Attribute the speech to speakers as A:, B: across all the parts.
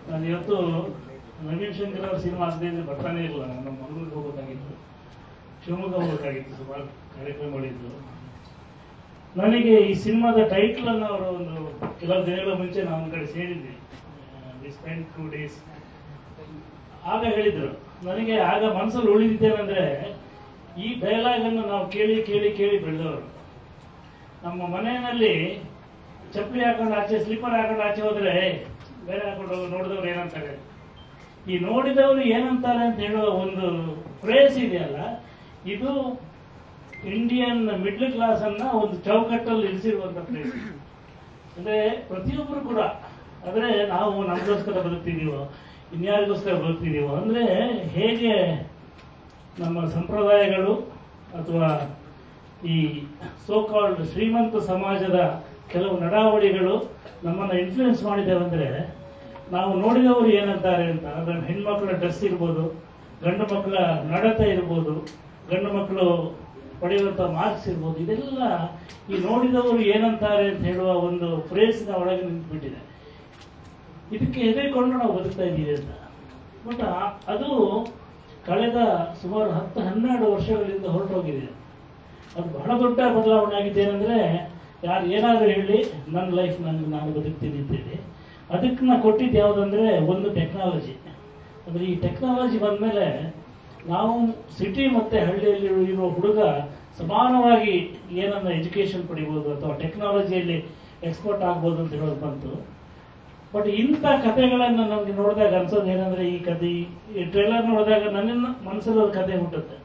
A: ನಾನು ಇವತ್ತು ನವೀನ್ ಶಂಕರ್ ಅವ್ರ ಸಿನಿಮಾ ಆಗದೆ ಬರ್ತಾನೆ ಇಲ್ಲ. ನಮ್ಮ ಮಂಗಳೂರಿಗೆ ಹೋಗಬೇಕಾಗಿತ್ತು, ಶಿವಮೊಗ್ಗ ಹೋಗಬೇಕಾಗಿತ್ತು, ಸುಮಾರು ಕಾರ್ಯಕ್ರಮಗಳಿದ್ದು. ನನಗೆ ಈ ಸಿನಿಮಾದ ಟೈಟಲ್ ಅನ್ನು ಅವರು ಒಂದು ಕೆಲವು ದಿನಗಳ ಮುಂಚೆ ನಾವು ಒಂದು ಕಡೆ ಸೇರಿದ್ವಿ, ವಿ ಸ್ಪೆಂಡ್ 2 days. ಆಗ ಹೇಳಿದ್ರು ನನಗೆ, ಆಗ ಮನಸ್ಸಲ್ಲಿ ಉಳಿದಿದ್ದೇನೆಂದ್ರೆ, ಈ ಡೈಲಾಗ್ ಅನ್ನು ನಾವು ಕೇಳಿ ಕೇಳಿ ಕೇಳಿ ಬೆಳೆದವರು. ನಮ್ಮ ಮನೆಯಲ್ಲಿ ಚಪ್ಪಲಿ ಹಾಕೊಂಡು ಆಚೆ, ಸ್ಲಿಪ್ಪರ್ ಹಾಕೊಂಡು ಆಚೆ ಹೋದ್ರೆ ಬೇರೆ ಹಾಕೊಂಡು ನೋಡಿದವ್ರು ಏನಂತಾರೆ, ಈ ನೋಡಿದವರು ಏನಂತಾರೆ ಅಂತ ಹೇಳುವ ಒಂದು ಫ್ರೇಸ್ ಇದೆಯಲ್ಲ, ಇದು ಇಂಡಿಯನ್ ಮಿಡ್ಲ್ ಕ್ಲಾಸ್ ಅನ್ನ ಒಂದು ಚೌಕಟ್ಟಲ್ಲಿ ಇಳಿಸಿರುವಂತ ಫ್ರೇಸ್. ಅಂದ್ರೆ ಪ್ರತಿಯೊಬ್ಬರು ಕೂಡ, ಅಂದ್ರೆ ನಾವು ನಮಗೋಸ್ಕರ ಬದುಕ್ತಿದೀವೋ ಇನ್ಯಾರಿಗೋಸ್ಕರ ಬದುಕ್ತಿದೀವೋ, ಅಂದ್ರೆ ಹೇಗೆ ನಮ್ಮ ಸಂಪ್ರದಾಯಗಳು ಅಥವಾ ಈ ಸೋ ಕಾಲ್ಡ್ ಶ್ರೀಮಂತ ಸಮಾಜದ ಕೆಲವು ನಡಾವಳಿಗಳು ನಮ್ಮನ್ನು ಇನ್ಫ್ಲೂಯೆನ್ಸ್ ಮಾಡಿದ್ದೇವೆ ಅಂದ್ರೆ, ನಾವು ನೋಡಿದವರು ಏನಂತಾರೆ ಅಂತ. ಅಂದ್ರೆ ಹೆಣ್ಮಕ್ಳ ಡ್ರೆಸ್ ಇರ್ಬೋದು, ಗಂಡು ಮಕ್ಕಳ ನಡತೆ ಇರ್ಬೋದು, ಗಂಡು ಮಕ್ಕಳು ಪಡೆಯುವಂತ ಮಾರ್ಕ್ಸ್ ಇರ್ಬೋದು, ಇದೆಲ್ಲ ಈ ನೋಡಿದವರು ಏನಂತಾರೆ ಅಂತ ಹೇಳುವ ಒಂದು ಫ್ರೇಸ್ನ ಒಳಗೆ ನಿಂತುಬಿಟ್ಟಿದೆ. ಇದಕ್ಕೆ ಹೆದರಿಕೊಂಡು ನಾವು ಬದುಕ್ತಾ ಇದ್ದೀವಿ ಅಂತ. ಬಟ್ ಅದು ಕಳೆದ ಸುಮಾರು 10-12 ವರ್ಷಗಳಿಂದ ಹೊರಟೋಗಿದೆ. ಅದು ಬಹಳ ದೊಡ್ಡ ಬದಲಾವಣೆ ಆಗಿದೆ. ಏನಂದ್ರೆ, ಯಾರು ಏನಾದರೂ ಹೇಳಿ ನನ್ನ ಲೈಫ್ ನಾನು ಬದುಕ್ತೀನಿ ಅಂತೇಳಿ, ಅದಕ್ಕೆ ನಾ ಕೊಟ್ಟಿದ್ದು ಯಾವುದಂದ್ರೆ ಒಂದು ಟೆಕ್ನಾಲಜಿ. ಅಂದರೆ ಈ ಟೆಕ್ನಾಲಜಿ ಬಂದಮೇಲೆ ನಾವು ಸಿಟಿ ಮತ್ತು ಹಳ್ಳಿಯಲ್ಲಿ ಇರುವ ಹುಡುಗ ಸಮಾನವಾಗಿ ಏನನ್ನ ಎಜುಕೇಷನ್ ಪಡಿಬೋದು ಅಥವಾ ಟೆಕ್ನಾಲಜಿಯಲ್ಲಿ ಎಕ್ಸ್ಪರ್ಟ್ ಆಗ್ಬೋದು ಅಂತ ಹೇಳೋದು ಬಂತು. ಬಟ್ ಇಂಥ ಕಥೆಗಳನ್ನು ನನಗೆ ನೋಡಿದಾಗ ಅನ್ಸೋದು ಏನಂದ್ರೆ, ಈ ಕಥೆ, ಈ ಟ್ರೇಲರ್ ನೋಡಿದಾಗ ನನ್ನ ಮನಸ್ಸಲ್ಲಿ ಒಂದು ಕಥೆ ಹುಟ್ಟುತ್ತೆ.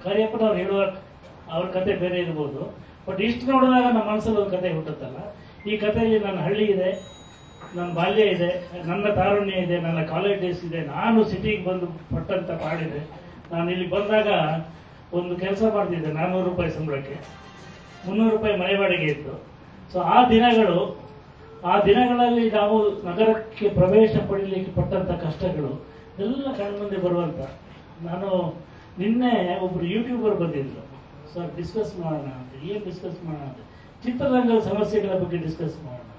A: ಕಾರ್ಯಪ್ಪನವ್ರು ಹೇಳುವ ಅವ್ರ ಕತೆ ಬೇರೆ ಇರ್ಬೋದು, ಬಟ್ ಇಷ್ಟು ನೋಡಿದಾಗ ನಮ್ಮ ಮನಸ್ಸಲ್ಲಿ ಒಂದು ಕತೆ ಹುಟ್ಟುತ್ತಲ್ಲ. ಈ ಕಥೆಯಲ್ಲಿ ನನ್ನ ಹಳ್ಳಿ ಇದೆ, ನನ್ನ ಬಾಲ್ಯ ಇದೆ, ನನ್ನ ತಾರುಣ್ಯ ಇದೆ, ನನ್ನ ಕಾಲೇಜ್ ಡೇಸ್ ಇದೆ, ನಾನು ಸಿಟಿಗೆ ಬಂದು ಪಟ್ಟಂತ ಪಾಡಿದೆ. ನಾನು ಇಲ್ಲಿ ಬಂದಾಗ ಒಂದು ಕೆಲಸ ಮಾಡ್ತಿದ್ದೆ 400 ರೂಪಾಯಿ ಸಂಬಳಕ್ಕೆ, 300 ರೂಪಾಯಿ ಮನೆ ಬಾಡಿಗೆ ಇತ್ತು. ಸೊ ಆ ದಿನಗಳಲ್ಲಿ ನಾವು ನಗರಕ್ಕೆ ಪ್ರವೇಶ ಪಡೀಲಿಕ್ಕೆ ಪಟ್ಟಂತ ಕಷ್ಟಗಳು ಎಲ್ಲ ಕಣ್ಮುಂದೆ ಬರುವಂತ. ನಾನು ನಿನ್ನೆ ಒಬ್ರು ಯೂಟ್ಯೂಬರ್ ಬಂದಿದ್ರು, ಸರ್ ಡಿಸ್ಕಸ್ ಮಾಡೋಣ ಅಂತ. ಏನು ಡಿಸ್ಕಸ್ ಮಾಡೋಣ ಅಂತ? ಚಿತ್ರರಂಗದ ಸಮಸ್ಯೆಗಳ ಬಗ್ಗೆ ಡಿಸ್ಕಸ್ ಮಾಡೋಣ.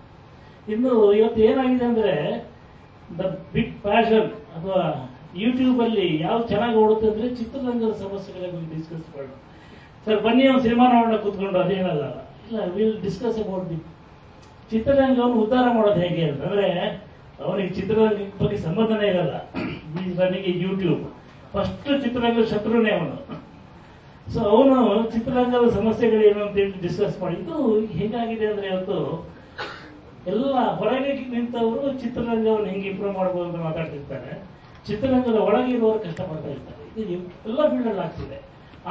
A: ಇನ್ನು ಇವತ್ತು ಏನಾಗಿದೆ ಅಂದ್ರೆ, ದ ಬಿಗ್ ಪ್ಯಾಷನ್ ಅಥವಾ ಯೂಟ್ಯೂಬ್ ಅಲ್ಲಿ ಯಾವ್ದು ಚೆನ್ನಾಗಿ ಓಡುತ್ತೆ ಅಂದ್ರೆ ಚಿತ್ರರಂಗದ ಸಮಸ್ಯೆಗಳ ಬಗ್ಗೆ ಡಿಸ್ಕಸ್ ಮಾಡೋಣ. ಸರ್ ಬನ್ನಿ ಒಂದು ಸಿನಿಮಾ ನೋಡೋಣ ಕೂತ್ಕೊಂಡು, ಅದೇನಲ್ಲ. ಇಲ್ಲ, ವಿಲ್ ಡಿಸ್ಕಸ್ ಅಬೌಟ್ ದಿ ಚಿತ್ರರಂಗವನ್ನು ಉದ್ಧಾರ ಮಾಡೋದು ಹೇಗೆ ಅಂತಂದ್ರೆ, ಅವನಿಗೆ ಚಿತ್ರರಂಗದ ಬಗ್ಗೆ ಸಂಬಂಧನೇ ಇರಲ್ಲ. ನನಗೆ ಯೂಟ್ಯೂಬ್ ಫಸ್ಟ್ ಚಿತ್ರರಂಗದ ಶತ್ರುನೇ ಅವನು. ಸೊ ಅವನು ಚಿತ್ರರಂಗದ ಸಮಸ್ಯೆಗಳೇನು ಅಂತೇಳಿ ಡಿಸ್ಕಸ್ ಮಾಡಿದ್ದು. ಹೇಗಾಗಿದೆ ಅಂದ್ರೆ, ಇವತ್ತು ಎಲ್ಲ ಹೊರಗೆ ನಿಂತವರು ಚಿತ್ರರಂಗವನ್ನು ಹೆಂಗೆ ಇಂಪ್ರೂವ್ ಮಾಡ್ಬೋದು ಅಂತ ಮಾತಾಡ್ತಿರ್ತಾರೆ, ಚಿತ್ರರಂಗದ ಒಳಗೆ ಇರುವವರು ಕಷ್ಟಪಡ್ತಾ ಇರ್ತಾರೆ. ಇದು ಎಲ್ಲ ಫೀಲ್ಡಲ್ಲಿ ಆಗ್ತಿದೆ.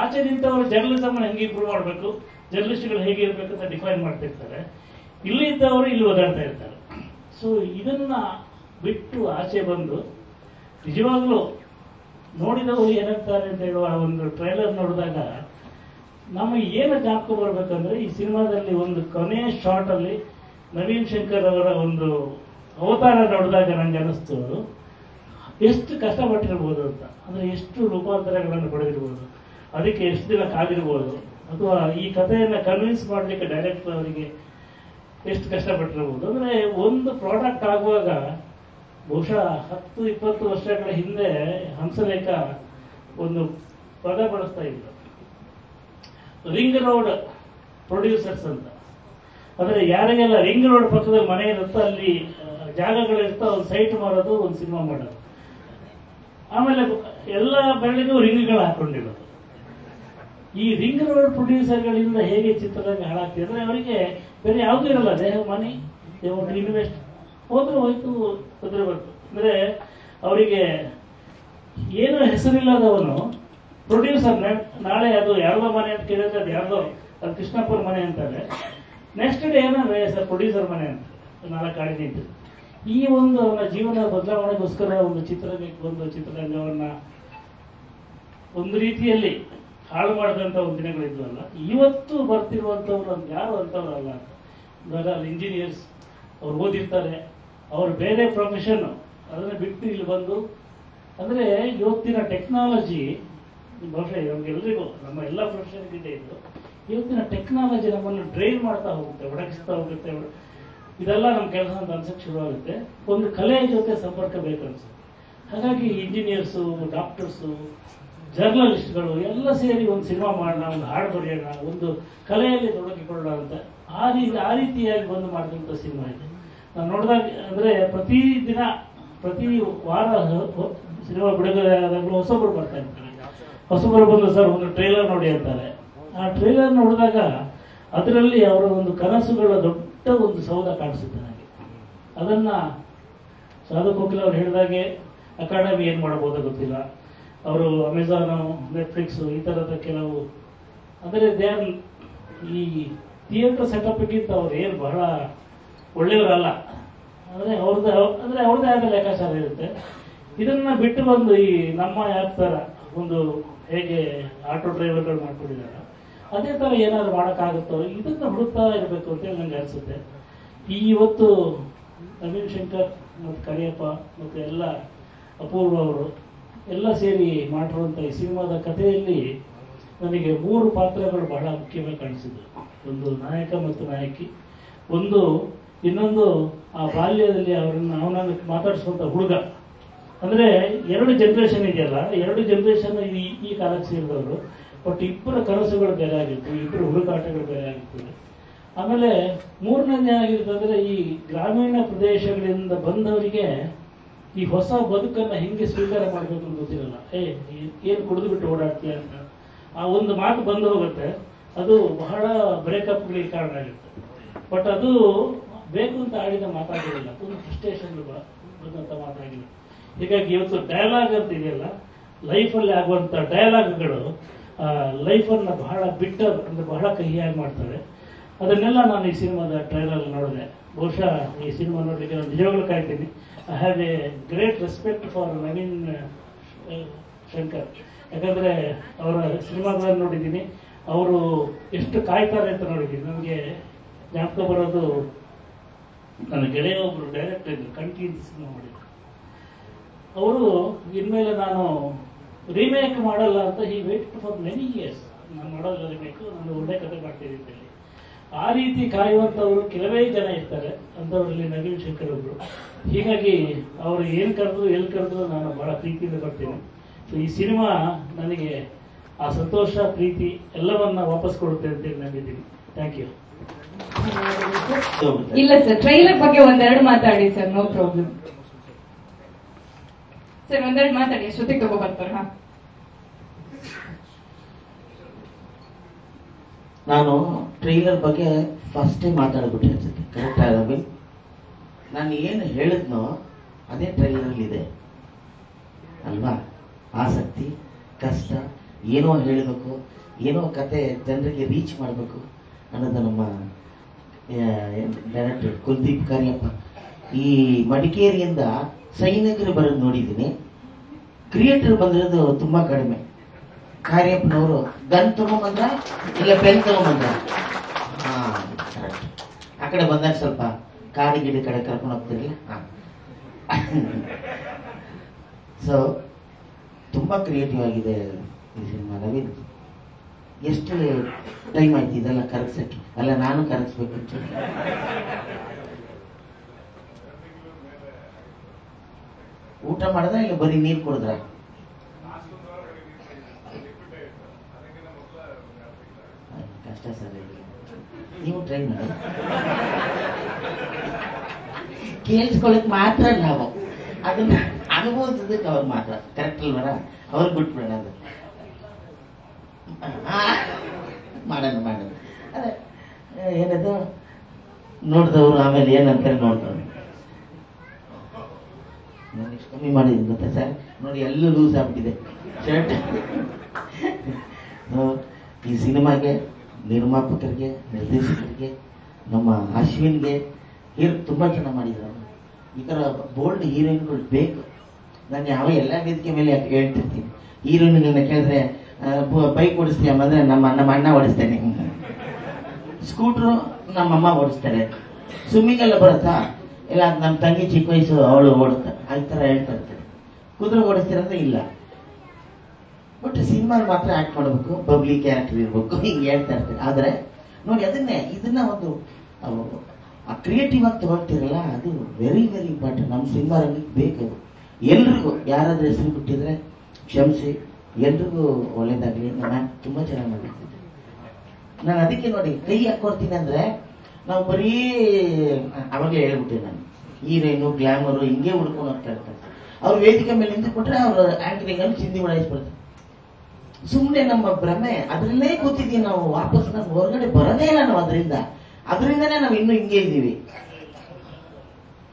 A: ಆಚೆ ನಿಂತವರು ಜರ್ನಲಿಸಮ್ ಹೆಂಗೆ ಇಂಪ್ರೂವ್ ಮಾಡಬೇಕು, ಜರ್ನಲಿಸ್ಟ್ಗಳು ಹೇಗೆ ಇರಬೇಕು ಅಂತ ಡಿಫೈನ್ ಮಾಡ್ತಿರ್ತಾರೆ. ಇಲ್ಲಿ ಇದ್ದವರು ಇಲ್ಲಿ ಓದಾಡ್ತಾ ಇರ್ತಾರೆ. ಸೊ ಇದನ್ನ ಬಿಟ್ಟು ಆಚೆ ಬಂದು ನಿಜವಾಗ್ಲೂ ನೋಡಿದವರು ಏನಂತಾರೆ ಅಂತ ಹೇಳುವ ಒಂದು ಟ್ರೈಲರ್ ನೋಡಿದಾಗ ನಮಗೆ ಏನು ಜ್ಞಾಪಕ ಬರ್ಬೇಕಂದ್ರೆ, ಈ ಸಿನಿಮಾದಲ್ಲಿ ಒಂದು ಕೊನೆಯ ಶಾರ್ಟ್ ಅಲ್ಲಿ ನವೀನ್ ಶಂಕರ್ ಅವರ ಒಂದು ಅವತಾರ ನೋಡಿದಾಗ ನಂಗೆ ಅನಿಸ್ತು ಎಷ್ಟು ಕಷ್ಟಪಟ್ಟಿರ್ಬೋದು ಅಂತ. ಅಂದ್ರೆ ಎಷ್ಟು ರೂಪಾಂತರಗಳನ್ನು ಪಡೆದಿರ್ಬೋದು, ಅದಕ್ಕೆ ಎಷ್ಟು ದಿನ ಕಾದಿರ್ಬೋದು, ಅಥವಾ ಈ ಕಥೆಯನ್ನ ಕನ್ವಿನ್ಸ್ ಮಾಡ್ಲಿಕ್ಕೆ ಡೈರೆಕ್ಟರ್ ಅವರಿಗೆ ಎಷ್ಟು ಕಷ್ಟಪಟ್ಟಿರ್ಬೋದು. ಅಂದ್ರೆ ಒಂದು ಪ್ರಾಡಕ್ಟ್ ಆಗುವಾಗ ಬಹುಶಃ 10-20 ವರ್ಷಗಳ ಹಿಂದೆ ಹಂಸಲೇಖ ಒಂದು ಪದ ಬಳಸ್ತಾ ಇದ್ರು, ರಿಂಗ್ ರೋಡ್ ಪ್ರೊಡ್ಯೂಸರ್ಸ್ ಅಂತ. ಅಂದ್ರೆ ಯಾರಿಗೆಲ್ಲ ರಿಂಗ್ ರೋಡ್ ಪಕ್ಕದಲ್ಲಿ ಮನೆ ಇರುತ್ತೋ, ಅಲ್ಲಿ ಜಾಗಗಳಿರುತ್ತೋ, ಒಂದು ಸೈಟ್ ಮಾಡೋದು, ಒಂದು ಸಿನಿಮಾ ಮಾಡೋದು. ಆಮೇಲೆ ಎಲ್ಲ ಬೆರಳಿಗೂ ರಿಂಗ್ಗಳು ಹಾಕೊಂಡಿರೋದು. ಈ ರಿಂಗ್ ರೋಡ್ ಪ್ರೊಡ್ಯೂಸರ್ಗಳಿಂದ ಹೇಗೆ ಚಿತ್ರರಂಗ ಹಾಳಾಗ್ತಿದೆ ಅಂದ್ರೆ, ಅವರಿಗೆ ಬೇರೆ ಯಾವುದೂ ಇರಲ್ಲ. They have money, they want to invest. ಹೋದ್ರೆ ಹೋಯ್ತು, ತೊಂದರೆ ಬಂತು. ಅಂದ್ರೆ ಅವರಿಗೆ ಏನು ಹೆಸರಿಲ್ಲದವನು ಪ್ರೊಡ್ಯೂಸರ್. ನಾಳೆ ಅದು ಯಾರ್ದೋ ಮನೆ ಅಂತ ಕೇಳಿದ್ರೆ ಅದು ಯಾರ್ದೋ, ಅದು ಕೃಷ್ಣಪ್ಪರ ಮನೆ ಅಂತಾರೆ. ನೆಕ್ಸ್ಟ್ ಡೇ ಏನಂದ್ರೆ ಸರ್ ಪ್ರೊಡ್ಯೂಸರ್ ಮನೆ ಅಂತ 4 ಗಾಡಿ ನಿಂತು. ಈ ಒಂದು ಅವನ ಜೀವನ ಬದಲಾವಣೆಗೋಸ್ಕರ ಒಂದು ಚಿತ್ರರಂಗಕ್ಕೆ ಬಂದು ಚಿತ್ರರಂಗವನ್ನ ಒಂದು ರೀತಿಯಲ್ಲಿ ಹಾಳು ಮಾಡಿದಂತ ಒಂದು ದಿನಗಳಿದ್ವಲ್ಲ. ಇವತ್ತು ಬರ್ತಿರುವಂತವ್ರು ಯಾರು ಅಂತವ್ರಲ್ಲ. ಇವಾಗ ಇಂಜಿನಿಯರ್ಸ್ ಅವ್ರು ಓದಿರ್ತಾರೆ, ಅವ್ರು ಬೇರೆ ಪ್ರೊಫೆಷನ್ ಅದನ್ನ ಬಿಟ್ಟು ಇಲ್ಲಿ ಬಂದು, ಅಂದ್ರೆ ಇವತ್ತಿನ ಟೆಕ್ನಾಲಜಿ ಬಹುಶಃ ನಮ್ಗೆಲ್ರಿಗೂ, ನಮ್ಮ ಎಲ್ಲ ಪ್ರೊಫೆಷನ್ಗಿಂತ ಇದ್ದು ಇವತ್ತಿನ ಟೆಕ್ನಾಲಜಿ ನಮ್ಮನ್ನು ಡ್ರೈವ್ ಮಾಡ್ತಾ ಹೋಗುತ್ತೆ, ಒಡಗಿಸ್ತಾ ಹೋಗುತ್ತೆ. ಇದೆಲ್ಲ ನಮ್ಮ ಕೆಲಸ ಅಂತ ಅನ್ಸಕ್ಕೆ ಶುರುವಾಗುತ್ತೆ. ಒಂದು ಕಲೆಯ ಜೊತೆ ಸಂಪರ್ಕ ಬೇಕು ಅನ್ಸುತ್ತೆ. ಹಾಗಾಗಿ ಇಂಜಿನಿಯರ್ಸು, ಡಾಕ್ಟರ್ಸು, ಜರ್ನಲಿಸ್ಟ್ಗಳು ಎಲ್ಲ ಸೇರಿ ಒಂದು ಸಿನಿಮಾ ಮಾಡೋಣ, ಒಂದು ಹಾಡು ಬರೆಯೋಣ, ಒಂದು ಕಲೆಯಲ್ಲಿ ತೊಡಗಿಕೊಳ್ಳೋಣ ಅಂತ ಆ ರೀತಿಯಾಗಿ ಬಂದು ಮಾಡಿದಂಥ ಸಿನಿಮಾ ಇದೆ. ನಾನು ನೋಡಿದಾಗ ಅಂದರೆ ಪ್ರತಿ ವಾರ ಸಿನಿಮಾ ಬಿಡುಗಡೆ ಆದಾಗಲೂ ಹೊಸಬರು ಬರ್ತಾ ಇರ್ತಾರೆ. ಹೊಸಬರು ಬಂದು ಸರ್ ಒಂದು ಟ್ರೈಲರ್ ನೋಡಿ ಅಂತಾರೆ. ಆ ಟ್ರೈಲರ್ ನೋಡಿದಾಗ ಅದರಲ್ಲಿ ಅವರ ಒಂದು ಕನಸುಗಳ ದೊಡ್ಡ ಒಂದು ಸೌಧ ಕಾಣಿಸುತ್ತೆ ನನಗೆ. ಅದನ್ನು ಸಾಧು ಕೋಕಿಲ ಅವ್ರು ಹೇಳಿದಾಗೆ ಅಕಾಡೆಮಿ ಏನು ಮಾಡ್ಬೋದೋ ಗೊತ್ತಿಲ್ಲ. ಅವರು ಅಮೆಝಾನು, ನೆಟ್ಫ್ಲಿಕ್ಸು ಈ ಥರದ ಕೆಲವು ಅಂದರೆ ಈ ಥಿಯೇಟರ್ ಸೆಟಪ್ಗಿಂತ ಅವ್ರು ಏನು ಬಹಳ ಒಳ್ಳೆಯವರಲ್ಲ. ಅವ್ರದ್ದೇ ಆದ ಲೆಕ್ಕಾಚಾರ ಇರುತ್ತೆ. ಇದನ್ನ ಬಿಟ್ಟು ಬಂದು ಈ ನಮ್ಮ ಆ್ಯಪ್ ಥರ ಒಂದು ಹೇಗೆ ಆಟೋ ಡ್ರೈವರ್ಗಳು ಮಾಡ್ಕೊಂಡಿದ್ದಾರೆ ಅದೇ ಥರ ಏನಾದ್ರು ಮಾಡೋಕ್ಕಾಗುತ್ತೋ ಇದನ್ನು ಹುಡುಕ್ತಾ ಇರಬೇಕು ಅಂತೇಳಿ ನನಗೆ ಅನಿಸುತ್ತೆ. ಇವತ್ತು ನವೀನ್ ಶಂಕರ್ ಮತ್ತು ಕರಿಯಪ್ಪ ಮತ್ತು ಎಲ್ಲ ಅಪೂರ್ವ ಅವರು ಎಲ್ಲ ಸೇರಿ ಮಾಡಿರುವಂಥ ಈ ಸಿನಿಮಾದ ಕಥೆಯಲ್ಲಿ ನನಗೆ 3 ಪಾತ್ರಗಳು ಬಹಳ ಮುಖ್ಯವಾಗಿ ಕಾಣಿಸಿದ್ರು. ಒಂದು ನಾಯಕ ಮತ್ತು ನಾಯಕಿ, ಇನ್ನೊಂದು ಆ ಬಾಲ್ಯದಲ್ಲಿ ಅವನನ್ನು ಮಾತಾಡಿಸುವಂಥ ಹುಡುಗ. ಅಂದರೆ 2 ಜನ್ರೇಷನ್ ಇದೆಯಲ್ಲ, 2 ಜನ್ರೇಷನ್ ಈ ಕಾಲಕ್ಕೆ ಸೇರಿದವರು. ಬಟ್ ಇಬ್ಬರ ಕನಸುಗಳು ಬೇರೆ ಆಗಿರ್ತವೆ, ಇಬ್ಬರು ಹುಡುಕಾಟಗಳು ಬೇರೆ ಆಗಿರ್ತವೆ. ಆಮೇಲೆ 3ನೇದು ಏನಾಗಿರ್ತದೆ, ಈ ಗ್ರಾಮೀಣ ಪ್ರದೇಶಗಳಿಂದ ಬಂದವರಿಗೆ ಈ ಹೊಸ ಬದುಕನ್ನು ಹೆಂಗೆ ಸ್ವೀಕಾರ ಮಾಡಬೇಕು ಅಂತ ಗೊತ್ತಿರಲ್ಲ. ಏನು ಕುಡಿದು ಬಿಟ್ಟು ಓಡಾಡ್ತೀಯ ಅಂತ ಆ ಒಂದು ಮಾತು ಬಂದು ಹೋಗುತ್ತೆ. ಅದು ಬಹಳ ಬ್ರೇಕಪ್ಗಳಿಗೆ ಕಾರಣ ಆಗುತ್ತೆ. ಬಟ್ ಅದು ಬೇಕು ಅಂತ ಆಡಿದ ಮಾತಾಡಿರಲಿಲ್ಲ, ತುಂಬ ಫ್ರಸ್ಟ್ರೇಷನ್ ಬಂದಂಥ ಮಾತಾಡಿಲ್ಲ. ಹೀಗಾಗಿ ಇವತ್ತು ಡಯಲಾಗ್ ಅಂತ ಇದೆಯಲ್ಲ, ಲೈಫಲ್ಲಿ ಆಗುವಂಥ ಡಯಲಾಗ್ಗಳು ಲೈಫನ್ನು ಬಹಳ ಬಿಟ್ಟರ್ ಅಂದರೆ ಬಹಳ ಕಹಿಯಾಗಿ ಮಾಡ್ತವೆ. ಅದನ್ನೆಲ್ಲ ನಾನು ಈ ಸಿನಿಮಾದ ಟ್ರೈಲರ್ ನೋಡಿದೆ. ಬಹುಶಃ ಈ ಸಿನಿಮಾ ನೋಡಲಿಕ್ಕೆ ನಾನು ನಿಜವಾಗ್ಲೂ ಕಾಯ್ತೀನಿ. I have a great respect for Naveen Shankar. ಯಾಕಂದರೆ ಅವರ ಸಿನಿಮಾಗಳನ್ನು ನೋಡಿದ್ದೀನಿ, ಅವರು ಎಷ್ಟು ಕಾಯ್ತಾರೆ ಅಂತ ನೋಡಿದ್ದೀನಿ. ನನಗೆ ಜ್ಞಾಪಕ ಬರೋದು, ನನ್ನ ಗೆಳೆಯ ಒಬ್ಬರು ಡೈರೆಕ್ಟರ್ ಇದ್ರು, ಕಂಠಿ ಸಿನಿಮಾ ಮಾಡಿದ್ರು. ಅವರು ಇನ್ಮೇಲೆ ನಾನು ರೀಮೇಕ್ ಮಾಡಲ್ಲ ಅಂತ ಹಿ ವೇಟ್ ಫಾರ್ ಮೆನಿ ಇಯರ್ಸ್. ನಾನು ಮಾಡೋಲ್ಲ ರೀಮೇಕು, ನಾನು ಒಳ್ಳೆ ಕಥೆ ಮಾಡ್ತೀನಿ ಅಂತೇಳಿ. ಆ ರೀತಿ ಕಾಯುವಂಥವರು ಕೆಲವೇ ಜನ ಇರ್ತಾರೆ, ಅಂಥವರಲ್ಲಿ ನವೀನ್ ಶಂಕರ್ ಒಬ್ಬರು. ಹೀಗಾಗಿ ಅವರು ಏನು ಕರೆದ್ರು ಎಲ್ಲಿ ಕರೆದ್ರು ನಾನು ಬಹಳ ಪ್ರೀತಿಯಿಂದ ಬರ್ತೀನಿ. ಸೊ ಈ ಸಿನಿಮಾ ನನಗೆ ಆ ಸಂತೋಷ, ಪ್ರೀತಿ ಎಲ್ಲವನ್ನ ವಾಪಸ್ ಕೊಡುತ್ತೆ ಅಂತೇಳಿ ನಂಬಿದ್ದೀನಿ. Thank you.
B: ಇಲ್ಲ ಸರ್, ಟ್ರೈಲರ್ ಬಗ್ಗೆ ಒಂದೆರಡು ಮಾತಾಡಿ ಸರ್. ನೋ ಪ್ರಾಬ್ಲಮ್ ಸರ್, ಒಂದೆರಡು ಮಾತಾಡಿ, ಅಷ್ಟೊತ್ತಿಗೆ ತಗೋ ಬರ್ತಾರೆ.
C: ನಾನು ಟ್ರೈಲರ್ ಬಗ್ಗೆ ಫಸ್ಟ್ ಟೈಮ್ ಮಾತಾಡ್ಬಿಟ್ಟೆ ಅನ್ಸುತ್ತೆ. ಕರೆಕ್ಟ್ ಆಗಿ ನಾನು ಏನು ಹೇಳಿದ್ನೋ ಅದೇ ಟ್ರೈಲರ್ ಇದೆ ಅಲ್ವಾ? ಆಸಕ್ತಿ, ಕಷ್ಟ, ಏನೋ ಹೇಳಬೇಕು, ಏನೋ ಕತೆ ಜನರಿಗೆ ರೀಚ್ ಮಾಡಬೇಕು ಅನ್ನೋದು ನಮ್ಮ ಡೈರೆಕ್ಟರ್ ಕುಲ್ದೀಪ್ ಕರಿಯಪ್ಪ. ಈ ಮಡಿಕೇರಿಯಿಂದ ಸೈನಿಕರು ಬರೋದು ನೋಡಿದ್ದೀನಿ, ಕ್ರಿಯೇಟರ್ ಬಂದಿರೋದು ತುಂಬಾ ಕಡಿಮೆ. ಕಾರ್ಯಪ್ಪನವರು ಗನ್ ತಗೊಂಬಂದ್ರ ಇಲ್ಲ ಪೆನ್ ತಗೊಂಬಂದ್ರ? ಕರೆಕ್ಟ್. ಆ ಕಡೆ ಬಂದಾಗ ಸ್ವಲ್ಪ ಕಾಡಿ ಗಿಡಿ ಕಡೆ ಕರ್ಕೊಂಡು ಹೋಗ್ತಿರಲಿಲ್ಲ. ಸೊ ತುಂಬಾ ಕ್ರಿಯೇಟಿವ್ ಆಗಿದೆ ಈ ಸಿನಿಮಾ. ನವೀನ್, ಎಷ್ಟು ಟೈಮ್ ಆಯ್ತು ಇದೆಲ್ಲ ಕರಗಿಸಕ್ಕೆ? ಅಲ್ಲ, ನಾನು ಕರಗಿಸ್ಬೇಕು. ಊಟ ಮಾಡಿದ್ರ ಇಲ್ಲ ಬರೀ ನೀರು ಕುಡಿದ್ರ? ಕಷ್ಟ ಸರ್, ನೀವು ಟ್ರೈ ಮಾಡಿ. ಕೇಳಿಸ್ಕೊಳಕ್ ಮಾತ್ರ ನಾವು, ಅದನ್ನ ಅನುಭವಿಸೋದಕ್ಕೆ ಅವ್ರು ಮಾತ್ರ. ಕರೆಕ್ಟ್ ಅಲ್ವರ? ಅವ್ರಿಗೆ ಬಿಟ್ಬಿಡೋಣ. ಅದು ಮಾಡೋಣ. ಅದೇ ಏನದು ನೋಡಿದವರು ಆಮೇಲೆ ಏನಂತಾರೆ ನೋಡ್ತಾರೆ. ನಾನು ಇಷ್ಟು ಕಮ್ಮಿ ಮಾಡಿದ್ದೀನಿ ಗೊತ್ತಾ ಸರ್? ನೋಡಿ, ಎಲ್ಲೂ ಲೂಸ್ ಆಗ್ಬಿಟ್ಟಿದೆ ಶರ್ಟ್. ಈ ಸಿನಿಮಾಗೆ ನಿರ್ಮಾಪಕರಿಗೆ, ನಿರ್ದೇಶಕರಿಗೆ, ನಮ್ಮ ಅಶ್ವಿನ್ಗೆ ತುಂಬ ಚೆನ್ನಾಗಿ ಮಾಡಿದ್ರು. ಈ ಥರ ಬೋಲ್ಡ್ ಹೀರೋಯಿನ್ಗಳು ಬೇಕು. ನಾನು ಎಲ್ಲ ವೇದಿಕೆ ಮೇಲೆ ಹೇಳ್ತಿರ್ತೀನಿ, ಹೀರೋಯಿನ್ಗಳನ್ನ ಕೇಳಿದ್ರೆ ಬೈಕ್ ಓಡಿಸ್ತೀಯಮ್ಮ ಅಂದರೆ ನಮ್ಮ ಅಣ್ಣ ಓಡಿಸ್ತೇನೆ, ಸ್ಕೂಟ್ರು ನಮ್ಮಮ್ಮ ಓಡಿಸ್ತಾರೆ, ಸ್ವಿಮ್ಮಿಂಗ್ ಎಲ್ಲ ಬರುತ್ತಾ ಇಲ್ಲ ನಮ್ಮ ತಂಗಿ ಚಿಕ್ಕ ವಯಸ್ಸು ಅವಳು ಓಡುತ್ತಾ, ಆ ಥರ ಹೇಳ್ತಾ ಇರ್ತಾರೆ. ಕುದುರೆ ಓಡಿಸ್ತೀರಂದ್ರೆ ಇಲ್ಲ, ಬಟ್ ಸಿನಿಮಾ ಮಾತ್ರ ಆಕ್ಟ್ ಮಾಡಬೇಕು, ಬಬ್ಲಿ ಕ್ಯಾರೆಕ್ಟರ್ ಇರಬೇಕು, ಹಿಂಗೆ ಹೇಳ್ತಾ ಇರ್ತಾರೆ. ಆದರೆ ನೋಡಿ, ಇದನ್ನ ಒಂದು ಆ ಕ್ರಿಯೇಟಿವ್ ಆಗಿ ತಗೊಳ್ತೀರಲ್ಲ, ಅದು ವೆರಿ ವೆರಿ ಇಂಪಾರ್ಟೆಂಟ್. ನಮ್ಮ ಸಿನಿಮಾ ರಂಗಕ್ಕೆ ಬೇಕು. ಎಲ್ರಿಗೂ ಯಾರಾದ್ರೂ ಹೆಸರು ಬಿಟ್ಟಿದ್ರೆ ಕ್ಷಮಿಸಿ, ಎಲ್ರಿಗೂ ಒಳ್ಳೇದಾಗ್ಲಿ. ನಾನು ತುಂಬ ಚೆನ್ನಾಗಿ ಮಾಡಿರ್ತೀನಿ. ನಾನು ಅದಕ್ಕೆ ನೋಡಿ ಕೈ ಹಾಕೊಡ್ತೀನಿ ಅಂದ್ರೆ, ನಾವು ಬರೀ ಅವಾಗಲೇ ಹೇಳ್ಬಿಟ್ಟೆ ನಾನು, ಹೀರೋಯಿನು ಗ್ಲಾಮರು ಹಿಂಗೆ ಹುಡ್ಕೊಂಡು ಹೋಗ್ತಾ ಇರ್ತಾರೆ. ಅವ್ರು ವೇದಿಕೆ ಮೇಲೆ ನಿಂತು ಕೊಟ್ರೆ ಅವ್ರ ಆಂಕರಿಂಗ್ ಅಲ್ಲಿ ಚಿಂದಿ ಉಡಾಯಿಸ್ಬಿಡ್ತಾರೆ. ಸುಮ್ಮನೆ ನಮ್ಮ ಭ್ರಮೆ, ಅದರಲ್ಲೇ ಕೂತಿದ್ದೀವಿ ನಾವು. ವಾಪಸ್ ನಾವು ಹೊರಗಡೆ ಬರೋದೇ ಇಲ್ಲ ನಾವು ಅದರಿಂದನೇ ನಾವು ಇನ್ನೂ ಹಿಂಗೆ ಇದ್ದೀವಿ.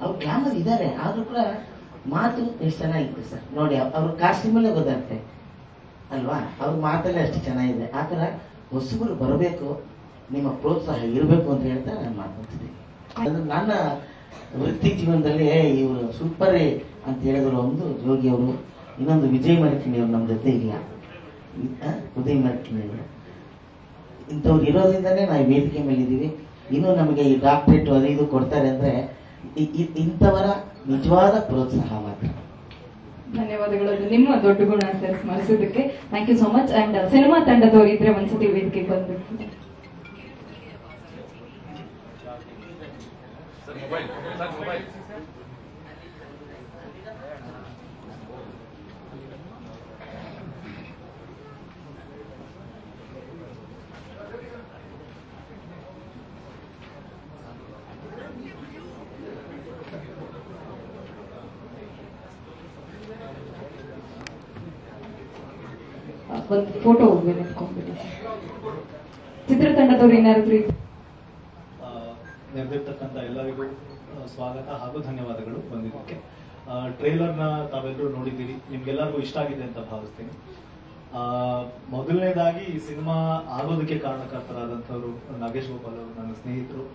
C: ಅವ್ರು ಗ್ಲಾಮರ್ ಇದ್ದಾರೆ, ಆದ್ರೂ ಕೂಡ ಮಾತು ಎಷ್ಟು ಚೆನ್ನಾಗಿತ್ತು ಸರ್. ನೋಡಿ ಅವ್ರ ಕಾಸ್ಟ್ಯೂಮಲ್ಲೇ ಗೊತ್ತಾಗುತ್ತೆ ಅಲ್ವಾ, ಅವ್ರ ಮಾತಲ್ಲೇ ಅಷ್ಟು ಚೆನ್ನಾಗಿದೆ. ಆ ಥರ ಹೊಸಬರು ಬರಬೇಕು, ನಿಮ್ಮ ಪ್ರೋತ್ಸಾಹ ಇರಬೇಕು ಅಂತ ಹೇಳ್ತಾ ನಾನು ಮಾತಾಡ್ತೀನಿ. ಅದು ನನ್ನ ವೃತ್ತಿ ಜೀವನದಲ್ಲಿ ಇವರು ಸೂಪರ್ ಅಂತ ಹೇಳಿದ್ರು. ಒಂದು ಯೋಗಿ ಅವರು, ಇನ್ನೊಂದು ವಿಜಯ್ ಮರಕಿಣಿ ಅವರು ನಮ್ಮ ಜೊತೆ ಇಲ್ಲ, ಉದಯ್ ಮರಕಿಣಿ ಅವರು. ಇಂಥವ್ರು ಇರೋದ್ರಿಂದನೇ ನಾವು ವೇದಿಕೆ ಮೇಲೆ ಇದ್ದೀವಿ. ಇನ್ನು ನಮಗೆ ಈ ಡಾಕ್ಟ್ರೇಟ್ ಅದು ಇದು ಕೊಡ್ತಾರೆ ಅಂದ್ರೆ ಇಂಥವರ ನಿಜವಾದ ಪ್ರೋತ್ಸಾಹ ಮಾತ್ರ.
B: ಧನ್ಯವಾದಗಳು. ನಿಮ್ಮ ದೊಡ್ಡ ಗುಣ ಸರ್ ಸ್ಮರಿಸೋದಕ್ಕೆ. Thank you so much. And cinema ತಂಡದವರು ಇದ್ರೆ ಒಂದ್ಸತಿ ವೇದಿಕೆಗೆ ಬಂದ್ಬಿಟ್ಟು. ಒಂದು ಫೋಟೋ ನಿಂತ್ಕೊಂಡ್ಬಿಡಿ ಸರ್. ಚಿತ್ರತಂಡದವ್ರು ಏನಾದ್ರು
D: ನೆರೆದಿರ್ತಕ್ಕಂಥ ಎಲ್ಲರಿಗೂ ಸ್ವಾಗತ ಹಾಗೂ ಧನ್ಯವಾದಗಳು ಬಂದಿದ್ದಕ್ಕೆ. ಟ್ರೈಲರ್ನ ತಾವೆಲ್ಲರೂ ನೋಡಿದ್ದೀರಿ, ನಿಮ್ಗೆಲ್ಲರಿಗೂ ಇಷ್ಟ ಆಗಿದೆ ಅಂತ ಭಾವಿಸ್ತೀನಿ. ಮೊದಲನೇದಾಗಿ ಈ ಸಿನಿಮಾ ಆಗೋದಕ್ಕೆ ಕಾರಣಕರ್ತರಾದಂಥವ್ರು ನಾಗೇಶ್ ಗೋಪಾಲ್ ಅವರು, ನನ್ನ ಸ್ನೇಹಿತರು.